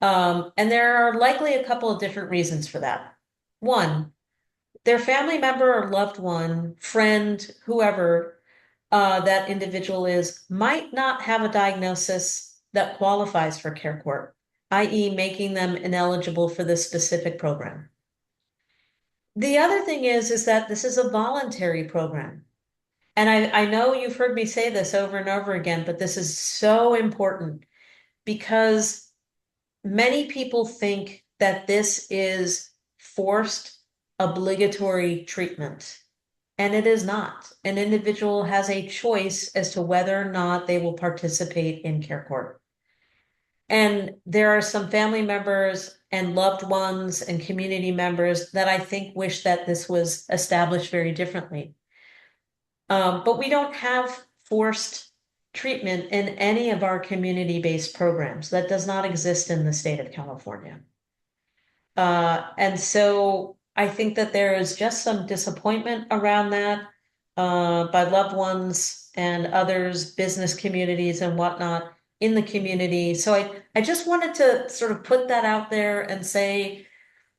And there are likely a couple of different reasons for that. One, their family member or loved one, friend, whoever that individual is, might not have a diagnosis that qualifies for care court, i.e. making them ineligible for this specific program. The other thing is that this is a voluntary program. And I know you've heard me say this over and over again, but this is so important because many people think that this is forced, obligatory treatment, and it is not. An individual has a choice as to whether or not they will participate in care court. And there are some family members and loved ones and community members that I think wish that this was established very differently. But we don't have forced treatment in any of our community-based programs. That does not exist in the state of California. And so I think that there is just some disappointment around that by loved ones and others, business communities and whatnot in the community. So I just wanted to sort of put that out there and say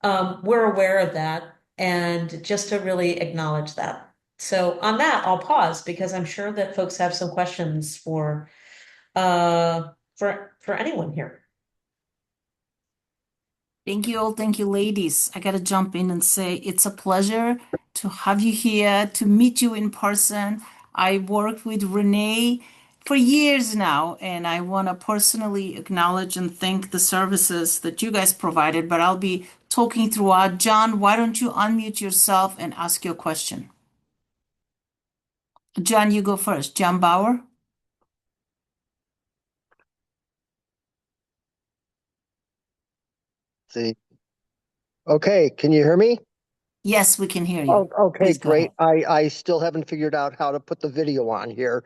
we're aware of that and just to really acknowledge that. So on that, I'll pause because I'm sure that folks have some questions for anyone here. Thank you all. Thank you, ladies. I got to jump in and say it's a pleasure to have you here, to meet you in person. I worked with Renee for years now, and I want to personally acknowledge and thank the services that you guys provided, but I'll be talking throughout. John, why don't you unmute yourself and ask your question? John, you go first. John Bauer. See. Okay, can you hear me? Yes, we can hear you. Oh, okay, Please go great. ahead. I still haven't figured out how to put the video on here.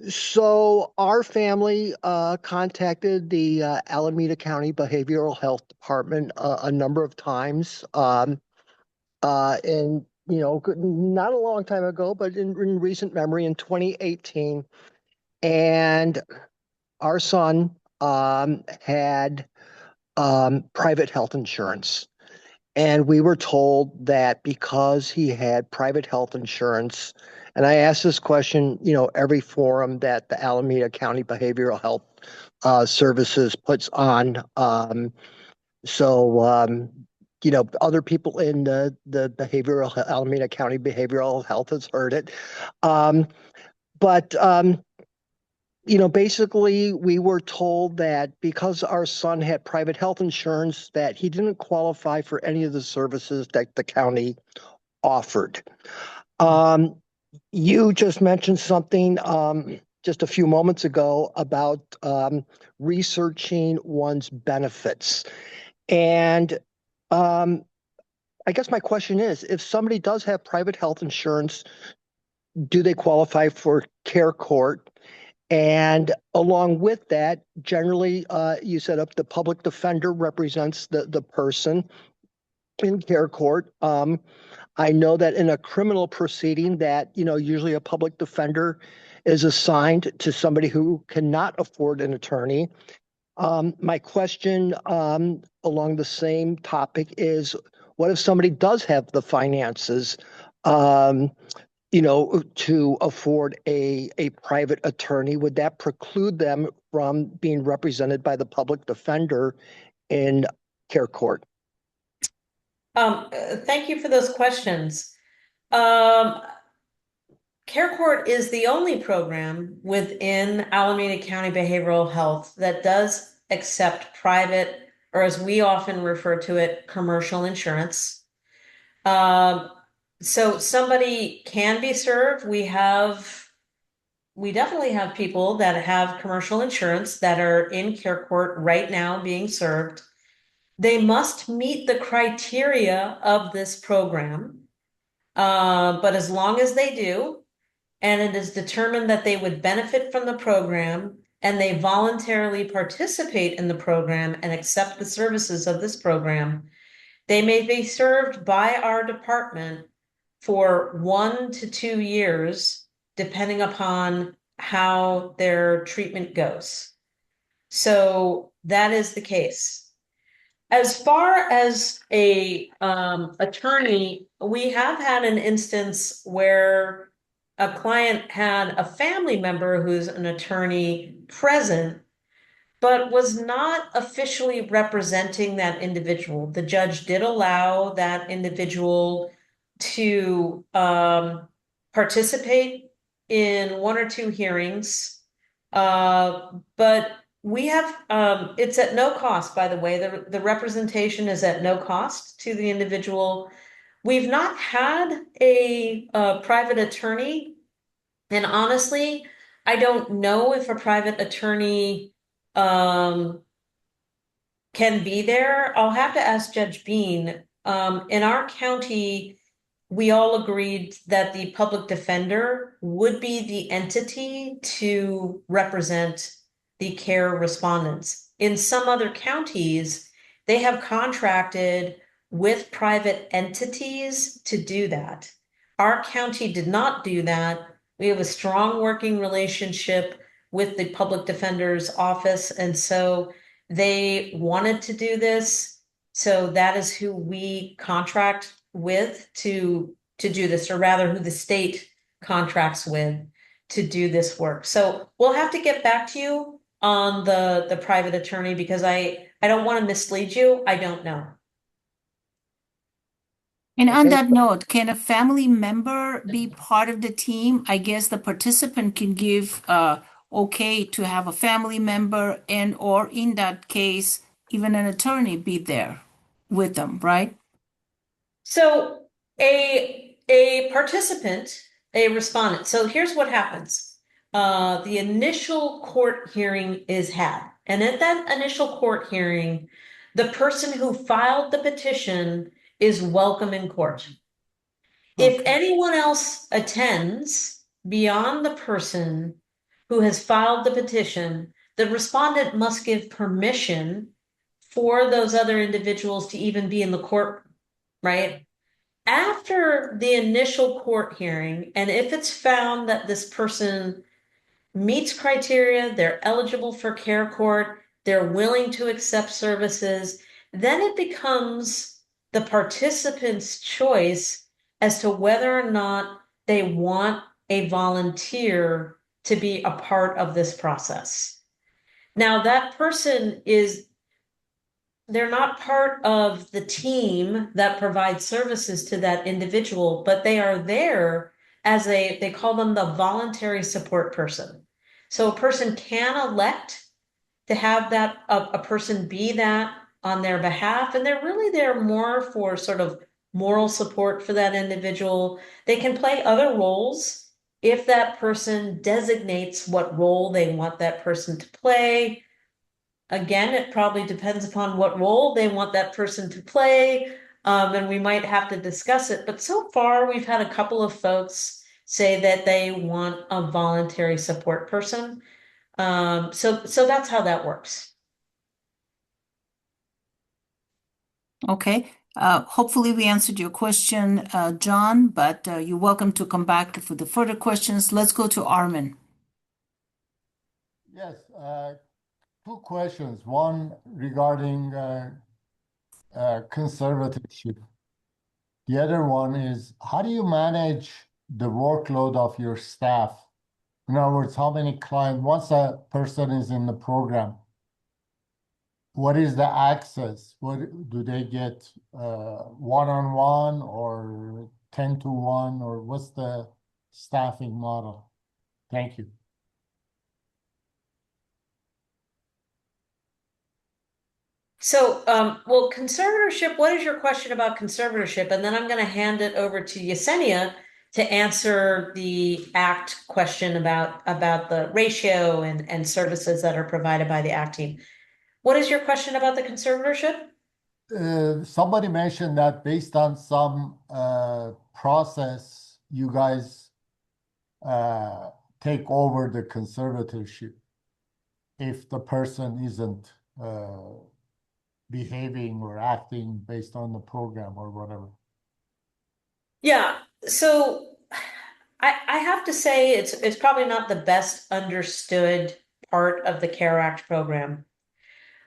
So our family contacted the Alameda County Behavioral Health Department a number of times. And not a long time ago, but in recent memory, in 2018, and our son had private health insurance. And we were told that because he had private health insurance, and I asked this question, every forum that the Alameda County Behavioral Health Services puts on. Other people in the Alameda County Behavioral Health has heard it. Basically, we were told that because our son had private health insurance, that he didn't qualify for any of the services that the county offered. You just mentioned something just a few moments ago about researching one's benefits. And I guess my question is, if somebody does have private health insurance, do they qualify for care court? And along with that, generally, you set up the public defender represents the person in care court. I know that in a criminal proceeding that, usually a public defender is assigned to somebody who cannot afford an attorney. My question along the same topic is, what if somebody does have the finances to afford a private attorney? Would that preclude them from being represented by the public defender in care court? Thank you for those questions. Care court is the only program within Alameda County Behavioral Health that does accept private, or as we often refer to it, commercial insurance. So somebody can be served. We definitely have people that have commercial insurance that are in care court right now being served. They must meet the criteria of this program. But as long as they do, and it is determined that they would benefit from the program and they voluntarily participate in the program and accept the services of this program, They may be served by our department for 1 to 2 years, depending upon how their treatment goes. So that is the case. As far as a attorney, we have had an instance where a client had a family member who's an attorney present, but was not officially representing that individual. The judge did allow that individual to participate in 1 or 2 hearings, but we have, it's at no cost, by the way. The representation is at no cost to the individual. We've not had a private attorney, and honestly, I don't know if a private attorney can be there. I'll have to ask Judge Bean. In our county, we all agreed that the public defender would be the entity to represent the care respondents. In some other counties, they have contracted with private entities to do that. Our county did not do that. We have a strong working relationship with the public defender's office, and so they wanted to do this. So that is who we contract with to do this, or rather who the state contracts with to do this work. So we'll have to get back to you on the private attorney, because I don't want to mislead you. I don't know. And on Okay. that note, can a family member be part of the team? I guess the participant can give okay to have a family member, and or in that case, even an attorney be there with them, right? So a participant, a respondent. So here's what happens. The initial court hearing is had. And at that initial court hearing, the person who filed the petition is welcome in court. If Okay. anyone else attends beyond the person who has filed the petition, the respondent must give permission for those other individuals to even be in the court, right? After the initial court hearing, and if it's found that this person meets criteria, they're eligible for care court, they're willing to accept services, then it becomes the participant's choice as to whether or not they want a volunteer to be a part of this process. Now, that person they're not part of the team that provides services to that individual, but they are there as they call them the voluntary support person. So a person can elect to have that a person be that on their behalf, and they're really there more for sort of moral support for that individual. They can play other roles if that person designates what role they want that person to play. Again, it probably depends upon what role they want that person to play, and we might have to discuss it. But so far, we've had a couple of folks say that they want a voluntary support person. So that's how that works. Okay. Hopefully we answered your question, John, but you're welcome to come back for the further questions. Let's go to Armin. Yes, 2 questions. One regarding conservatorship. The other one is, how do you manage the workload of your staff? In other words, how many clients, once a person is in the program, what is the access? What do they get, one-on-one or 10-to-1, or what's the staffing model? Thank you. So, well, conservatorship, what is your question about conservatorship? And then I'm going to hand it over to Yesenia to answer the ACT question about the ratio and services that are provided by the ACT team. What is your question about the conservatorship? Somebody mentioned that based on some process, you guys take over the conservatorship if the person isn't behaving or acting based on the program or whatever? Yeah, so I have to say it's probably not the best understood part of the CARE Act program.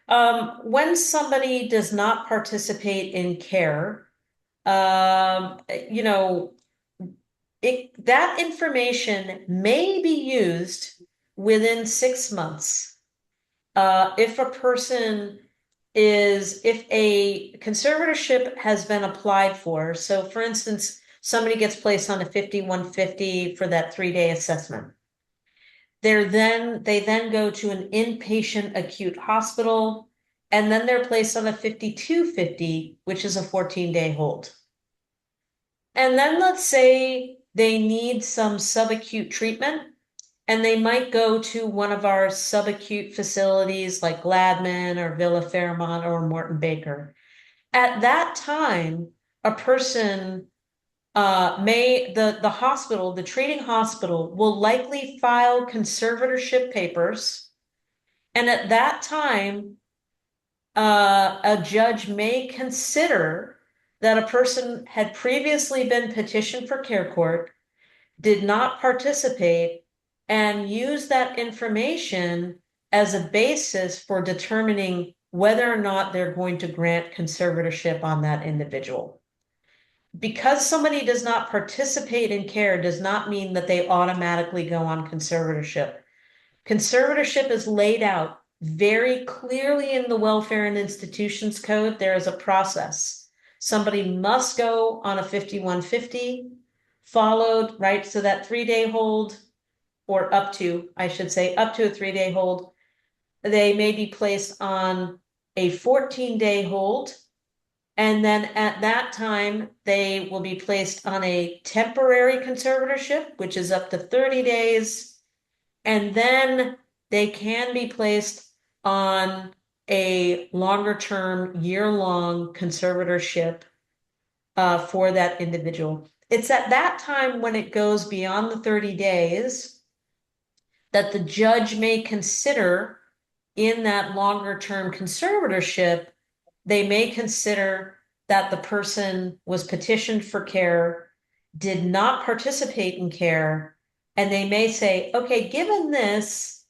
When somebody does not participate in care, you know, that information may be used within 6 months. If a person if a conservatorship has been applied for, so for instance, somebody gets placed on a 5150 for that 3-day assessment. They then go to an inpatient acute hospital, and then they're placed on a 5250, which is a 14-day hold. And then let's say they need some subacute treatment, and they might go to one of our subacute facilities like Gladman or Villa Fairmont or Morton Baker. At that time, a person the hospital, the treating hospital, will likely file conservatorship papers. And at that time, a judge may consider that a person had previously been petitioned for care court, did not participate, and use that information as a basis for determining whether or not they're going to grant conservatorship on that individual. Because somebody does not participate in care does not mean that they automatically go on conservatorship. Conservatorship is laid out very clearly in the Welfare and Institutions Code. There is a process. Somebody must go on a 5150, followed, right? So that 3-day hold, or up to, I should say, up to a 3-day hold. They may be placed on a 14-day hold. And then at that time, they will be placed on a temporary conservatorship, which is up to 30 days. And then they can be placed on a longer term, year-long conservatorship for that individual. It's at that time when it goes beyond the 30 days that the judge may consider in that longer term conservatorship, they may consider that the person was petitioned for care, did not participate in care, and they may say, okay, given this,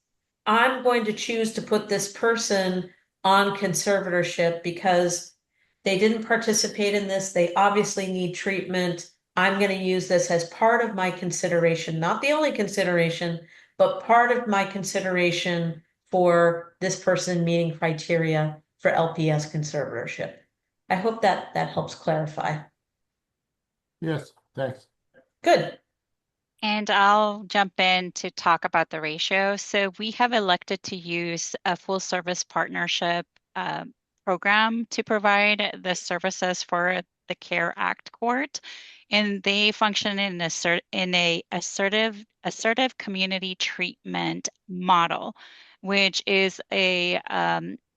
I'm going to choose to put this person on conservatorship because they didn't participate in this. They obviously need treatment. I'm going to use this as part of my consideration, not the only consideration, but part of my consideration for this person meeting criteria for LPS conservatorship. I hope that helps clarify. Yes, thanks. Good. And I'll jump in to talk about the ratio. So we have elected to use a full service partnership program to provide the services for the CARE Act court. And they function in a assertive community treatment model, which is a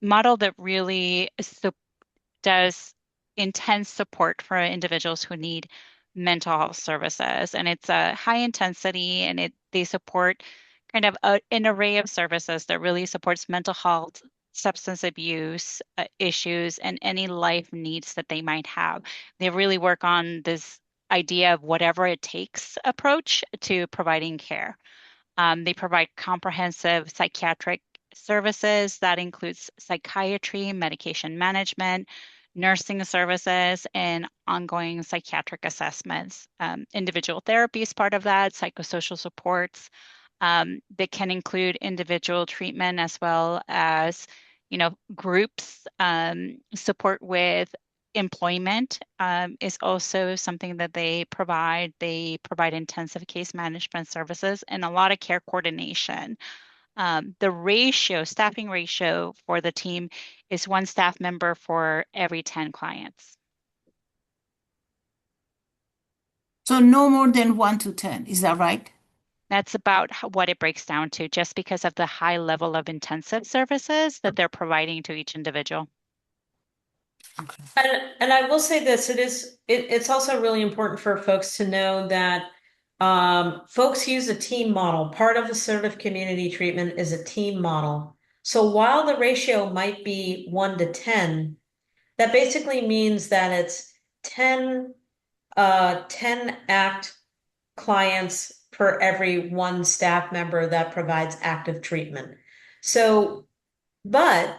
model that really does intense support for individuals who need mental health services. And it's a high intensity, and they support kind of an array of services that really supports mental health, substance abuse issues, and any life needs that they might have. They really work on this idea of whatever it takes approach to providing care. They provide comprehensive psychiatric services that includes psychiatry, medication management, nursing services, and ongoing psychiatric assessments. Individual therapy is part of that, psychosocial supports that can include individual treatment as well as, groups. Support with employment is also something that they provide. They provide intensive case management services and a lot of care coordination. The staffing ratio for the team is 1 staff member for every 10 clients. So no more than 1 to 10, is that right? That's about what it breaks down to, just because of the high level of intensive services that they're providing to each individual. And I will say this, it's also really important for folks to know that folks use a team model. Part of assertive community treatment is a team model. So while the ratio might be 1 to 10, That basically means that it's 10 ACT clients per every one staff member that provides active treatment. So, but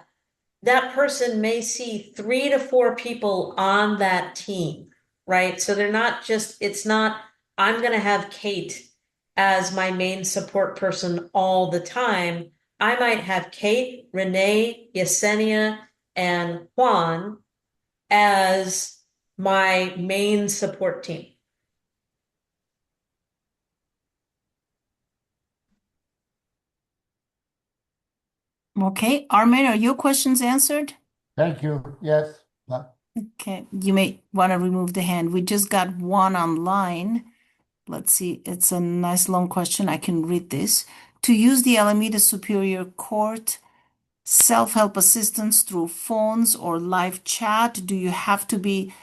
that person may see 3 to 4 people on that team, right? So they're not just, it's not, I'm going to have Kate as my main support person all the time. I might have Kate, Renee, Yesenia, and Juan as my main support team. Okay, Armin, are your questions answered? Thank you. Yes. Okay, you may want to remove the hand. We just got one online. Let's see, it's a nice long question. I can read this. To use the Alameda Superior Court self-help assistance through phones or live chat, do you have to be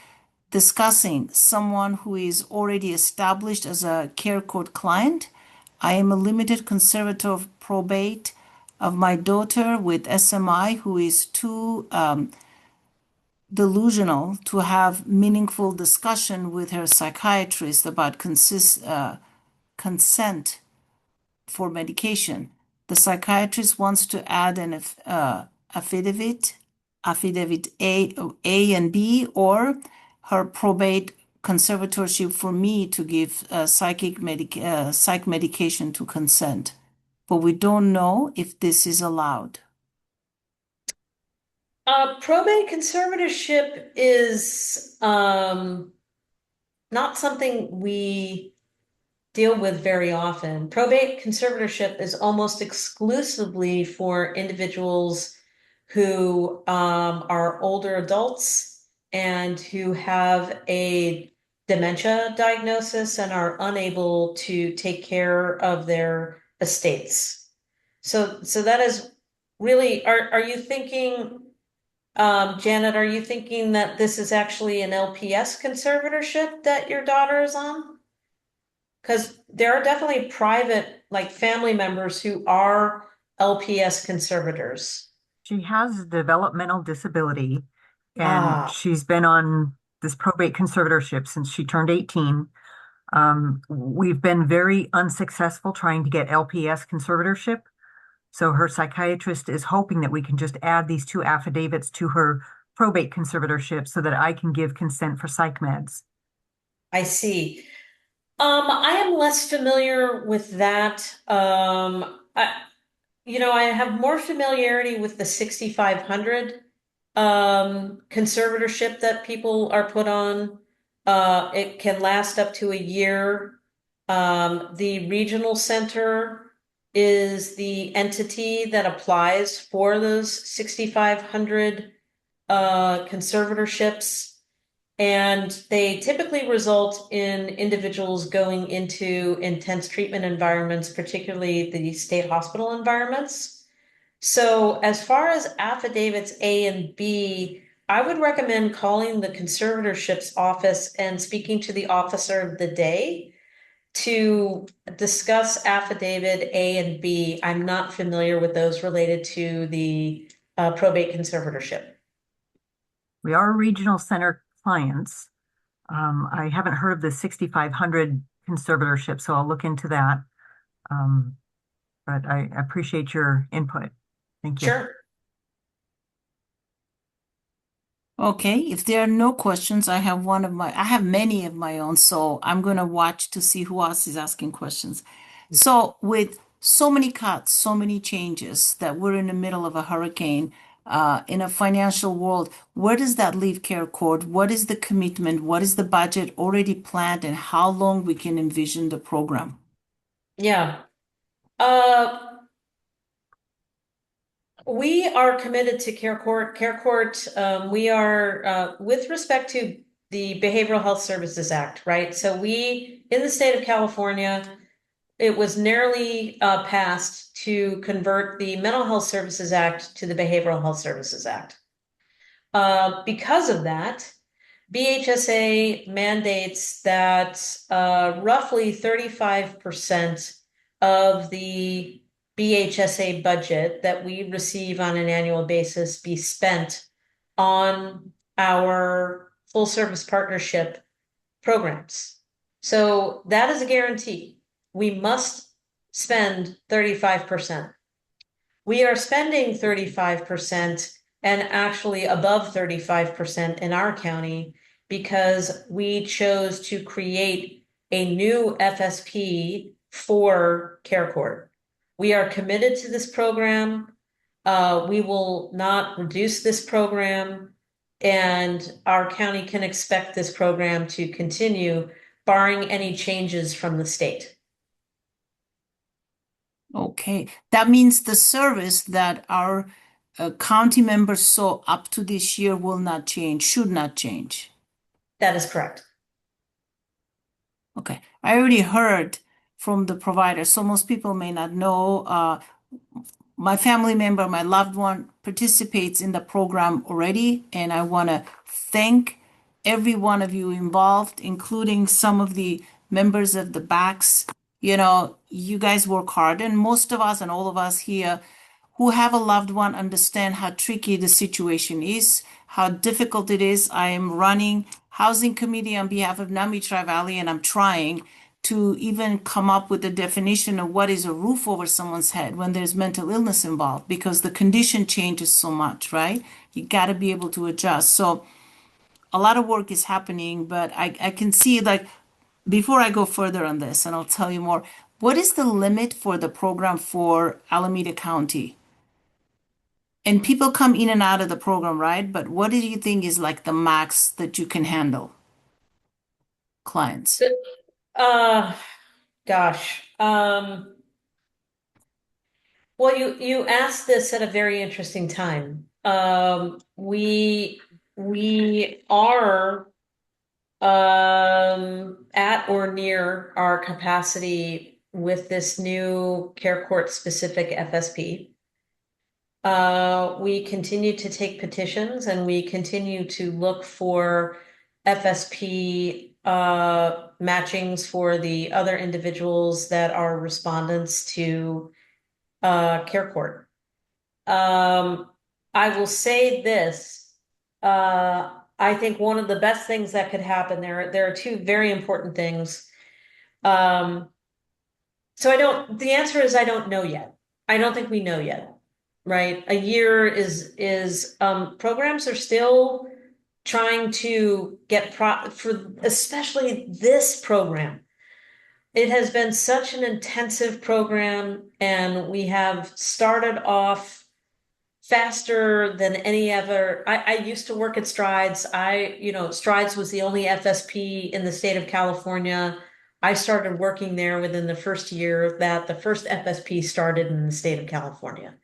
discussing someone who is already established as a care court client? I am a limited conservator of probate of my daughter with SMI who is too delusional to have meaningful discussion with her psychiatrist about consent for medication. The psychiatrist wants to add an affidavit A and B, or her probate conservatorship for me to give psych medication to consent. But we don't know if this is allowed. Probate conservatorship is not something we deal with very often. Probate conservatorship is almost exclusively for individuals who are older adults and who have a dementia diagnosis and are unable to take care of their estates. So that is really, are you thinking, Janet, are you thinking that this is actually an LPS conservatorship that your daughter is on? Because there are definitely private, like family members who are LPS conservators. She has a developmental disability, and Ah. she's been on this probate conservatorship since she turned 18. We've been very unsuccessful trying to get LPS conservatorship. So her psychiatrist is hoping that we can just add these 2 affidavits to her probate conservatorship so that I can give consent for psych meds. I see. I am less familiar with that. I have more familiarity with the 6,500 conservatorship that people are put on. It can last up to a year. The regional center is the entity that applies for those 6,500 conservatorships. And they typically result in individuals going into intense treatment environments, particularly the state hospital environments. So as far as affidavits A and B, I would recommend calling the conservatorship's office and speaking to the officer of the day to discuss affidavit A and B. I'm not familiar with those related to the probate conservatorship. We are regional center clients. I haven't heard of the 6,500 conservatorship, so I'll look into that. But I appreciate your input. Thank you. Sure. Okay, if there are no questions, I have many of my own, so I'm gonna watch to see who else is asking questions. So with so many cuts, so many changes that we're in the middle of a hurricane, in a financial world, where does that leave care court? What is the commitment? What is the budget already planned, and how long we can envision the program? Yeah. We are committed to care court. Care court, we are, with respect to the Behavioral Health Services Act, right? So we, in the state of California, it was narrowly passed to convert the Mental Health Services Act to the Behavioral Health Services Act. Because of that, BHSA mandates that roughly 35% of the BHSA budget that we receive on an annual basis be spent on our full service partnership programs. So that is a guarantee. We must spend 35%. We are spending 35% and actually above 35% in our county because we chose to create a new FSP for Care Court. We are committed to this program. We will not reduce this program, and our county can expect this program to continue, barring any changes from the state. Okay, that means the service that our county members saw up to this year will not change, should not change. That is correct. Okay, I already heard from the provider, so most people may not know. My family member, my loved one, participates in the program already, and I want to thank every one of you involved, including some of the members of the backs. You know, you guys work hard, and most of us and all of us here who have a loved one understand how tricky the situation is, how difficult it is. I am running housing committee on behalf of NAMI Tri-Valley, and I'm trying to even come up with a definition of what is a roof over someone's head when there's mental illness involved, because the condition changes so much, right? You got to be able to adjust. So a lot of work is happening, but I can see, like, before I go further on this, and I'll tell you more, what is the limit for the program for Alameda County? And people come in and out of the program, right? But what do you think is like the max that you can handle? Clients. Gosh. Well, you asked this at a very interesting time. We are at or near our capacity with this new Care Court specific FSP. We continue to take petitions and we continue to look for FSP matchings for the other individuals that are respondents to Care Court. I will say this. I think one of the best things that could happen there are two very important things. The answer is I don't know yet. I don't think we know yet, right? A year is programs are still trying to get for especially this program. It has been such an intensive program, and we have started off faster than any other. I used to work at Strides. Strides was the only FSP in the state of California. I started working there within the first year that the first FSP started in the state of California.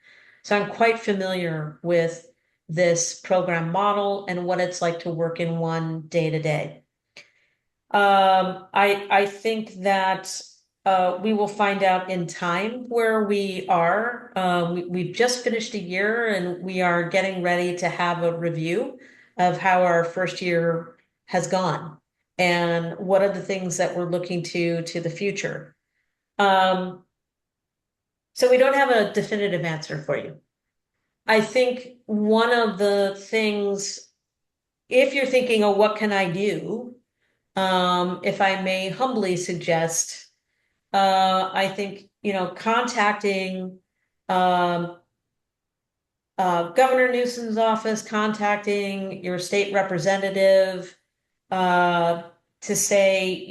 So I'm quite familiar with this program model and what it's like to work in one day to day. I think that we will find out in time where we are. We've just finished a year and we are getting ready to have a review of how our first year has gone and what are the things that we're looking to the future. So we don't have a definitive answer for you. I think one of the things, if you're thinking, oh, what can I do? If I may humbly suggest, I think, contacting Governor Newsom's office, contacting your state representative to say,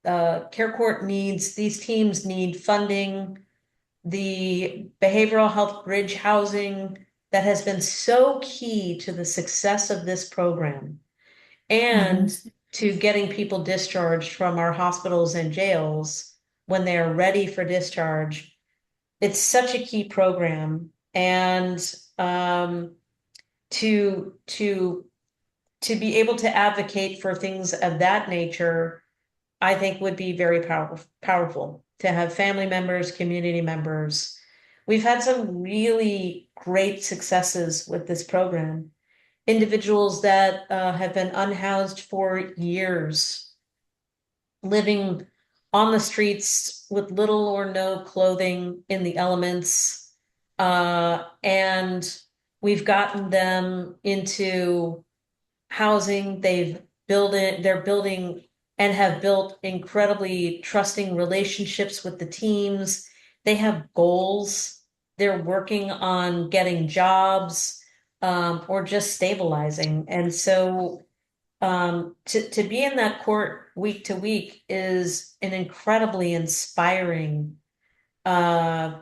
Care Court these teams need funding. The behavioral health bridge housing that has been so key to the success of this program and to getting people discharged from our hospitals and jails when they are ready for discharge. It's such a key program, and to be able to advocate for things of that nature, I think would be very powerful to have family members, community members. We've had some really great successes with this program. Individuals that have been unhoused for years, living on the streets with little or no clothing in the elements. And we've gotten them into housing. They're building and have built incredibly trusting relationships with the teams. They have goals. They're working on getting jobs, or just stabilizing. And so to be in that court week to week is an incredibly inspiring event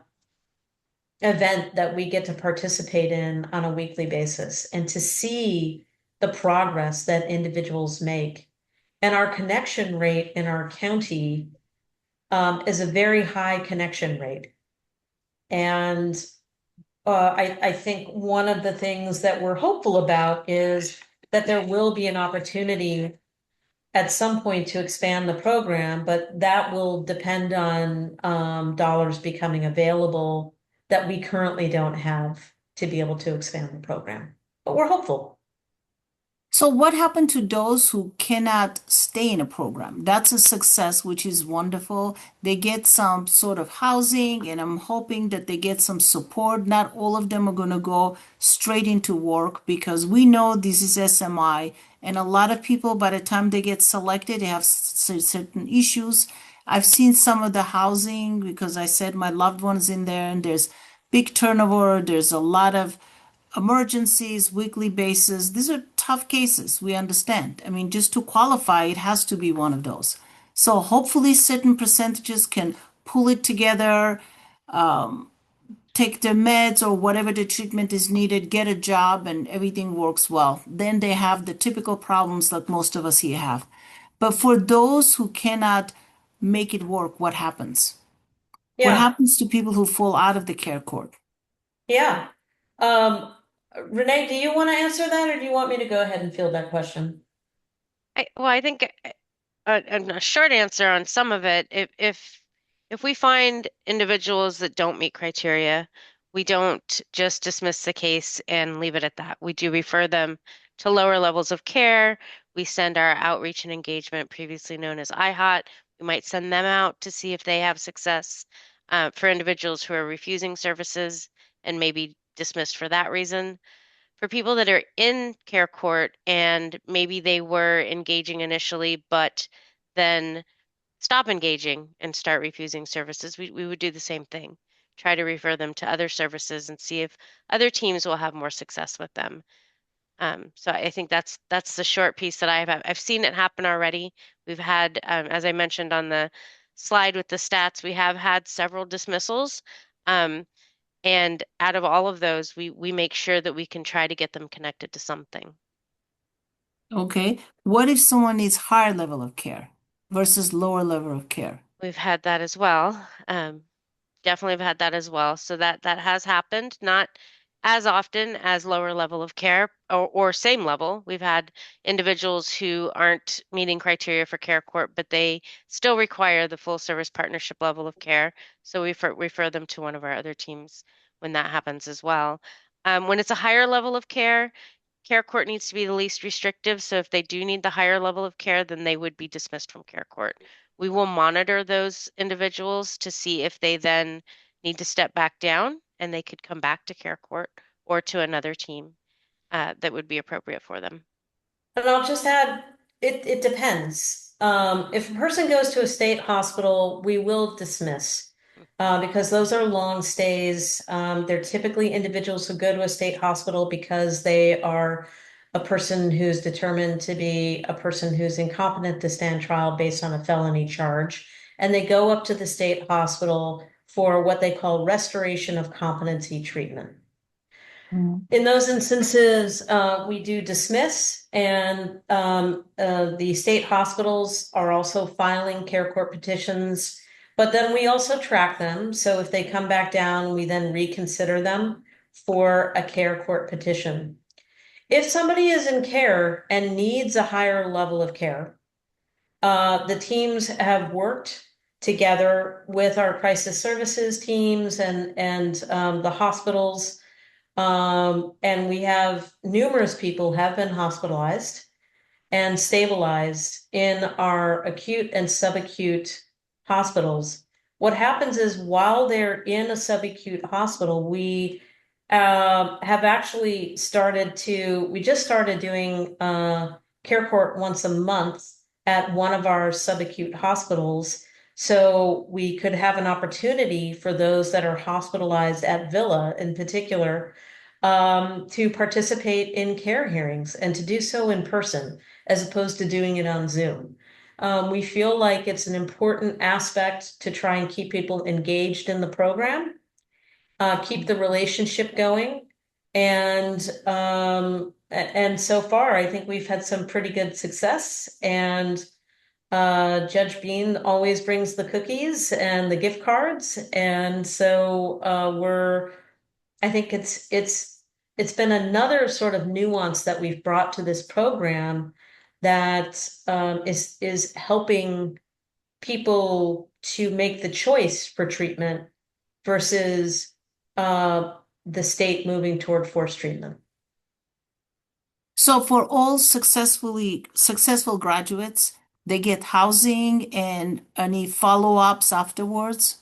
that we get to participate in on a weekly basis, and to see the progress that individuals make. And our connection rate in our county is a very high connection rate. And I think one of the things that we're hopeful about is that there will be an opportunity at some point to expand the program, but that will depend on dollars becoming available that we currently don't have to be able to expand the program. But we're hopeful. So what happened to those who cannot stay in a program? That's a success, which is wonderful. They get some sort of housing, and I'm hoping that they get some support. Not all of them are going to go straight into work, because we know this is SMI, and a lot of people, by the time they get selected, they have certain issues. I've seen some of the housing because I said my loved one's in there, and there's big turnover. There's a lot of emergencies, weekly basis. These are tough cases. We understand. I mean, just to qualify, it has to be one of those. So hopefully certain percentages can pull it together, take their meds or whatever the treatment is needed, get a job, and everything works well. Then they have the typical problems that most of us here have. But for those who cannot make it work, what happens? What Yeah, happens to people who fall out of the care court? yeah. Renee, do you want to answer that, or do you want me to go ahead and field that question? I think a short answer on some of it, if we find individuals that don't meet criteria, we don't just dismiss the case and leave it at that. We do refer them to lower levels of care. We send our outreach and engagement, previously known as IHOT. We might send them out to see if they have success for individuals who are refusing services and maybe dismissed for that reason. For people that are in care court and maybe they were engaging initially, but then stop engaging and start refusing services, we would do the same thing. Try to refer them to other services and see if other teams will have more success with them. So I think that's the short piece that I've seen it happen already. We've had, as I mentioned on the slide with the stats, we have had several dismissals. And out of all of those, we make sure that we can try to get them connected to something. Okay. What if someone needs higher level of care versus lower level of care? We've had that as well. Definitely have had that as well. So that has happened, not as often as lower level of care or same level. We've had individuals who aren't meeting criteria for care court, but they still require the full service partnership level of care. So we refer them to one of our other teams when that happens as well. When it's a higher level of care court needs to be the least restrictive. So if they do need the higher level of care, then they would be dismissed from care court. We will monitor those individuals to see if they then need to step back down, and they could come back to care court or to another team that would be appropriate for them. And I'll just add, it depends. If a person goes to a state hospital, we will dismiss because those are long stays. They're typically individuals who go to a state hospital because they are a person who's determined to be a person who's incompetent to stand trial based on a felony charge. And they go up to the state hospital for what they call restoration of competency treatment. In those instances, we do dismiss, and the state hospitals are also filing care court petitions, but then we also track them. So if they come back down, we then reconsider them for a care court petition. If somebody is in care and needs a higher level of care, the teams have worked together with our crisis services teams and the hospitals. And we have numerous people have been hospitalized and stabilized in our acute and subacute hospitals. What happens is while they're in a subacute hospital, we have actually we just started doing care court once a month at one of our subacute hospitals. So we could have an opportunity for those that are hospitalized at Villa in particular to participate in care hearings and to do so in person as opposed to doing it on Zoom. We feel like it's an important aspect to try and keep people engaged in the program, keep the relationship going. And so far, I think we've had some pretty good success. And Judge Bean always brings the cookies and the gift cards. And so I think it's been another sort of nuance that we've brought to this program that is helping people to make the choice for treatment versus the state moving toward forced treatment. So for all successful graduates, they get housing and any follow-ups afterwards?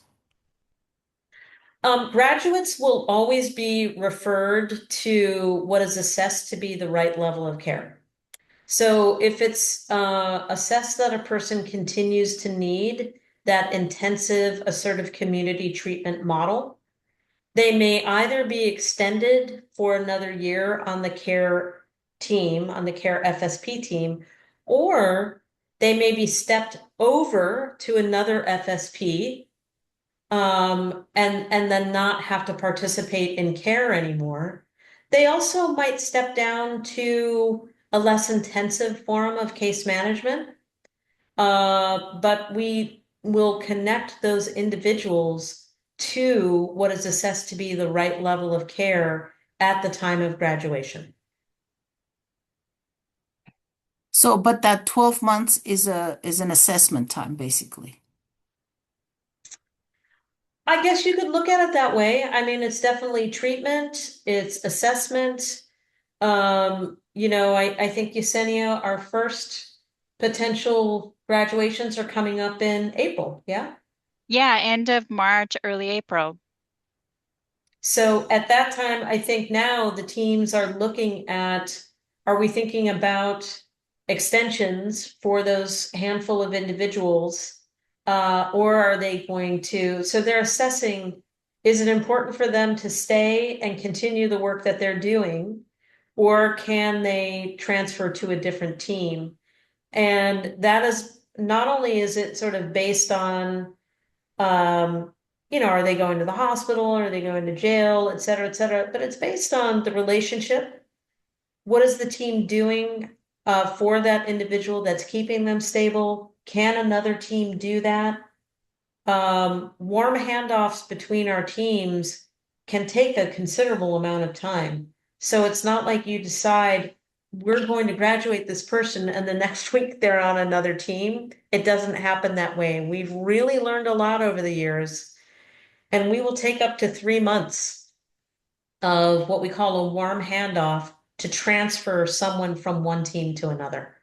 Graduates will always be referred to what is assessed to be the right level of care. So if it's assessed that a person continues to need that intensive assertive community treatment model, they may either be extended for another year on the care team, on the care FSP team, or they may be stepped over to another FSP and then not have to participate in care anymore. They also might step down to a less intensive form of case management, but we will connect those individuals to what is assessed to be the right level of care at the time of graduation. So, but that 12 months is an assessment time, basically. I guess you could look at it that way. I mean, it's definitely treatment, it's assessment. I think Yesenia, our first potential graduations are coming up in April, yeah? Yeah, end of March, early April. So at that time, I think now the teams are looking at, are we thinking about extensions for those handful of individuals? Or are they going to, so they're assessing, is it important for them to stay and continue the work that they're doing? Or can they transfer to a different team? And that is, not only is it sort of based on, are they going to the hospital? Are they going to jail, et cetera, but it's based on the relationship. What is the team doing for that individual that's keeping them stable? Can another team do that? Warm handoffs between our teams can take a considerable amount of time. So it's not like you decide we're going to graduate this person and the next week they're on another team. It doesn't happen that way. We've really learned a lot over the years, and we will take up to 3 months of what we call a warm handoff to transfer someone from one team to another,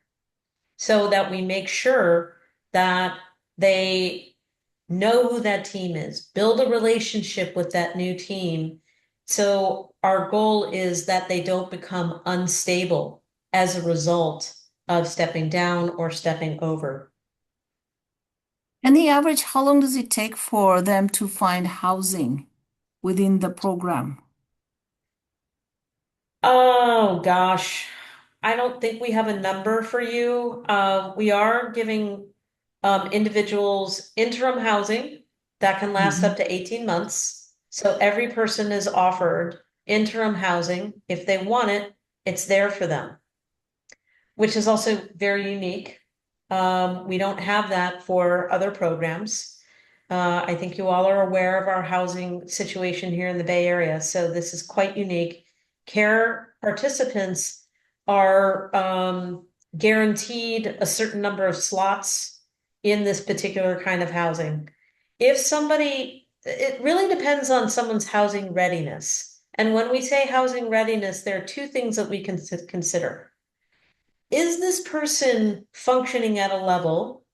so that we make sure that they know who that team is, build a relationship with that new team. So our goal is that they don't become unstable as a result of stepping down or stepping over. And the average, how long does it take for them to find housing within the program? Oh gosh, I don't think we have a number for you. We are giving individuals interim housing that can last up to 18 months. So every person is offered interim housing. If they want it, it's there for them, which is also very unique. We don't have that for other programs. I think you all are aware of our housing situation here in the Bay Area, so this is quite unique. Care participants are guaranteed a certain number of slots in this particular kind of housing. It really depends on someone's housing readiness. And when we say housing readiness, there are two things that we can consider. Is this person functioning at a level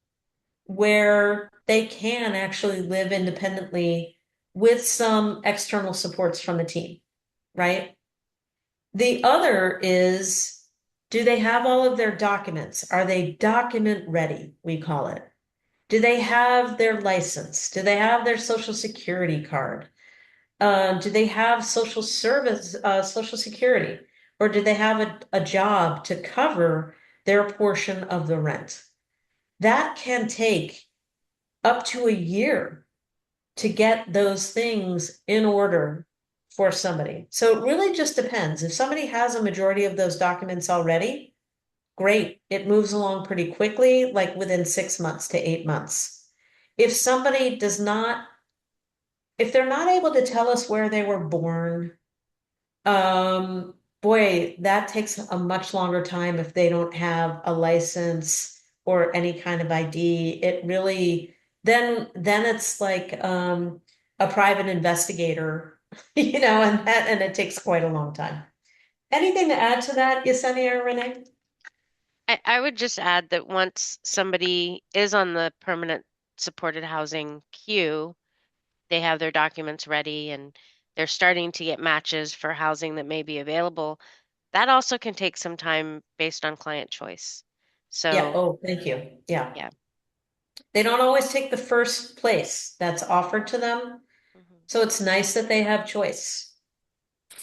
where they can actually live independently with some external supports from a team? right? The other is, do they have all of their documents? Are they document ready, we call it? Do they have their license? Do they have their social security card? Do they have social security? Or do they have a job to cover their portion of the rent? That can take up to a year to get those things in order for somebody. So it really just depends. If somebody has a majority of those documents already, great. It moves along pretty quickly, like within 6 months to 8 months. If somebody does not, if they're not able to tell us where they were born, boy, that takes a much longer time if they don't have a license or any kind of ID. It really, then it's like a private investigator, and it takes quite a long time. Anything to add to that, Yesenia or Renee? I would just add that once somebody is on the permanent supported housing queue, they have their documents ready and they're starting to get matches for housing that may be available. That also can take some time based on client choice. Yeah, So, oh, thank you. Yeah. yeah. They don't always take the first place that's offered to them. Mhm. So it's nice that they have choice,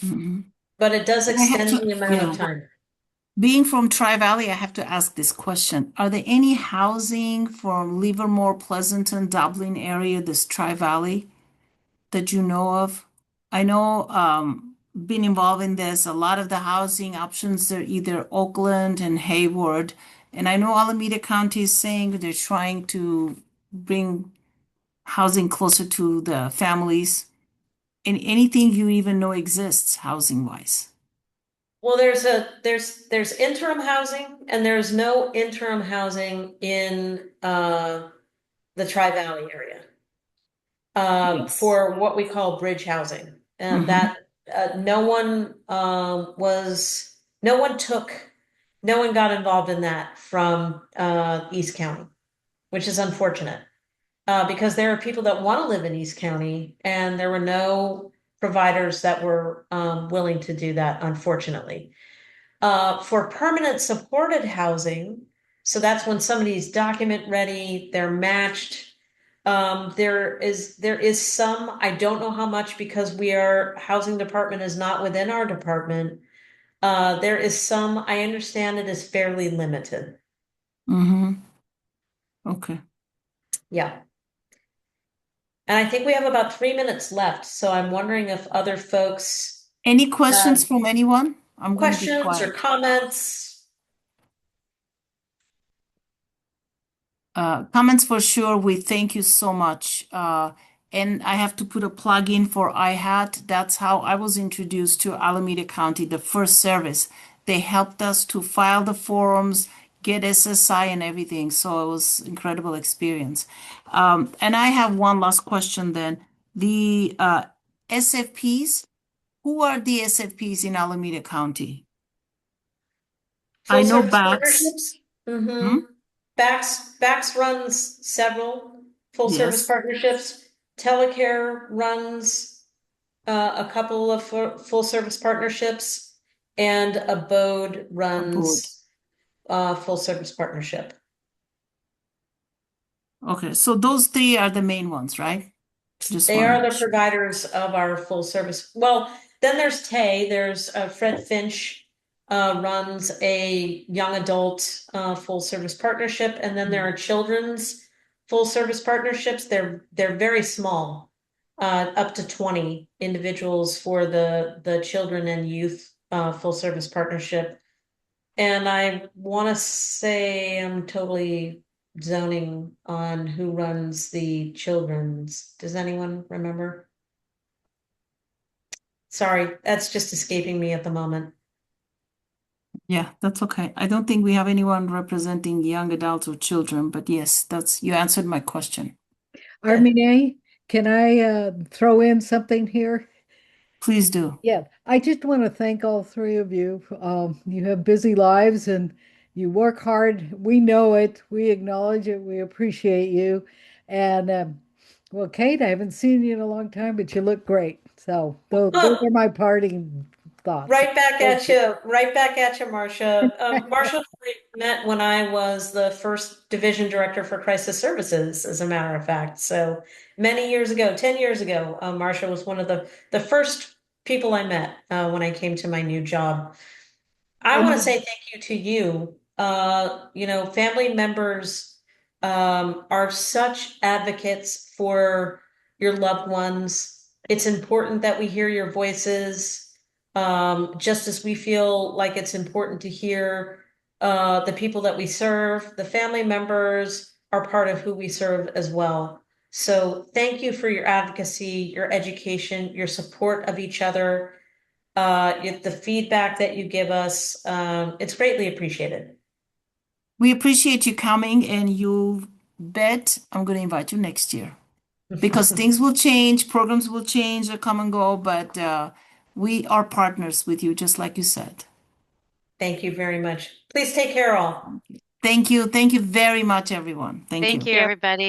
Mhm. but it does I have extend to, the amount yeah. of time. Being from Tri-Valley, I have to ask this question. Are there any housing from Livermore, Pleasanton, Dublin area, this Tri-Valley that you know of? I know, been involved in this, a lot of the housing options are either Oakland and Hayward. And I know Alameda County is saying they're trying to bring housing closer to the families. And anything you even know exists housing wise. Well, there's interim housing and there's no interim housing in the Tri-Valley area Yes. for what we call bridge housing. And Mm-hmm. that no one no one got involved in that from East County, which is unfortunate. Because there are people that want to live in East County, and there were no providers that were willing to do that, unfortunately. For permanent supported housing, so that's when somebody's document ready, they're matched. There is some, I don't know how much because our housing department is not within our department. There is some, I understand it is fairly limited. Mm-hmm. Okay. Yeah. And I think we have about 3 minutes left, so I'm wondering if other folks Any have questions from anyone? I'm going to be questions or quiet. comments. Comments for sure. We thank you so much. And I have to put a plug in for IHAT. That's how I was introduced to Alameda County, the first service. They helped us to file the forms, get SSI and everything. So it was incredible experience. And I have one last question then. The SFPs, who are the SFPs in Alameda County? I Full know service BACS. partnerships. Hmm? Bax runs several full service Yes, partnerships. Telecare runs a couple of full service partnerships, and Abode abroad. runs full service partnership. Okay, so those three are the main ones, right? Just They want to are make the sure. providers of our full service. Well, then there's Tay. There's Fred Finch runs a young adult full service partnership, and then there are children's full service partnerships. They're very small, up to 20 individuals for the children and youth full service partnership. And I want to say I'm totally zoning on who runs the children's. Does anyone remember? Sorry, that's just escaping me at the moment. Yeah, that's okay. I don't think we have anyone representing young adults or children, but yes, that's you answered my question. Armine, can I throw in something here? Please do. Yeah, I just want to thank all three of you. You have busy lives and you work hard. We know it. We acknowledge it. We appreciate you. And well, Kate, I haven't seen you in a long time, but you look great. So those are my parting thoughts. Right back at you, Marcia. Marcia and I met when I was the first division director for crisis services, as a matter of fact. So many years ago, 10 years ago, Marcia was one of the first people I met when I came to my new job. I want to say thank you to you. Family members are such advocates for your loved ones. It's important that we hear your voices, just as we feel like it's important to hear the people that we serve. The family members are part of who we serve as well. So thank you for your advocacy, your education, your support of each other, the feedback that you give us. It's greatly appreciated. We appreciate you coming, and you bet I'm going to invite you next year because things will change, programs will change, they come and go, but we are partners with you, just like you said. Thank you very much. Please take care all. Thank you. Thank you very much, everyone. Thank Thank you. you, everybody.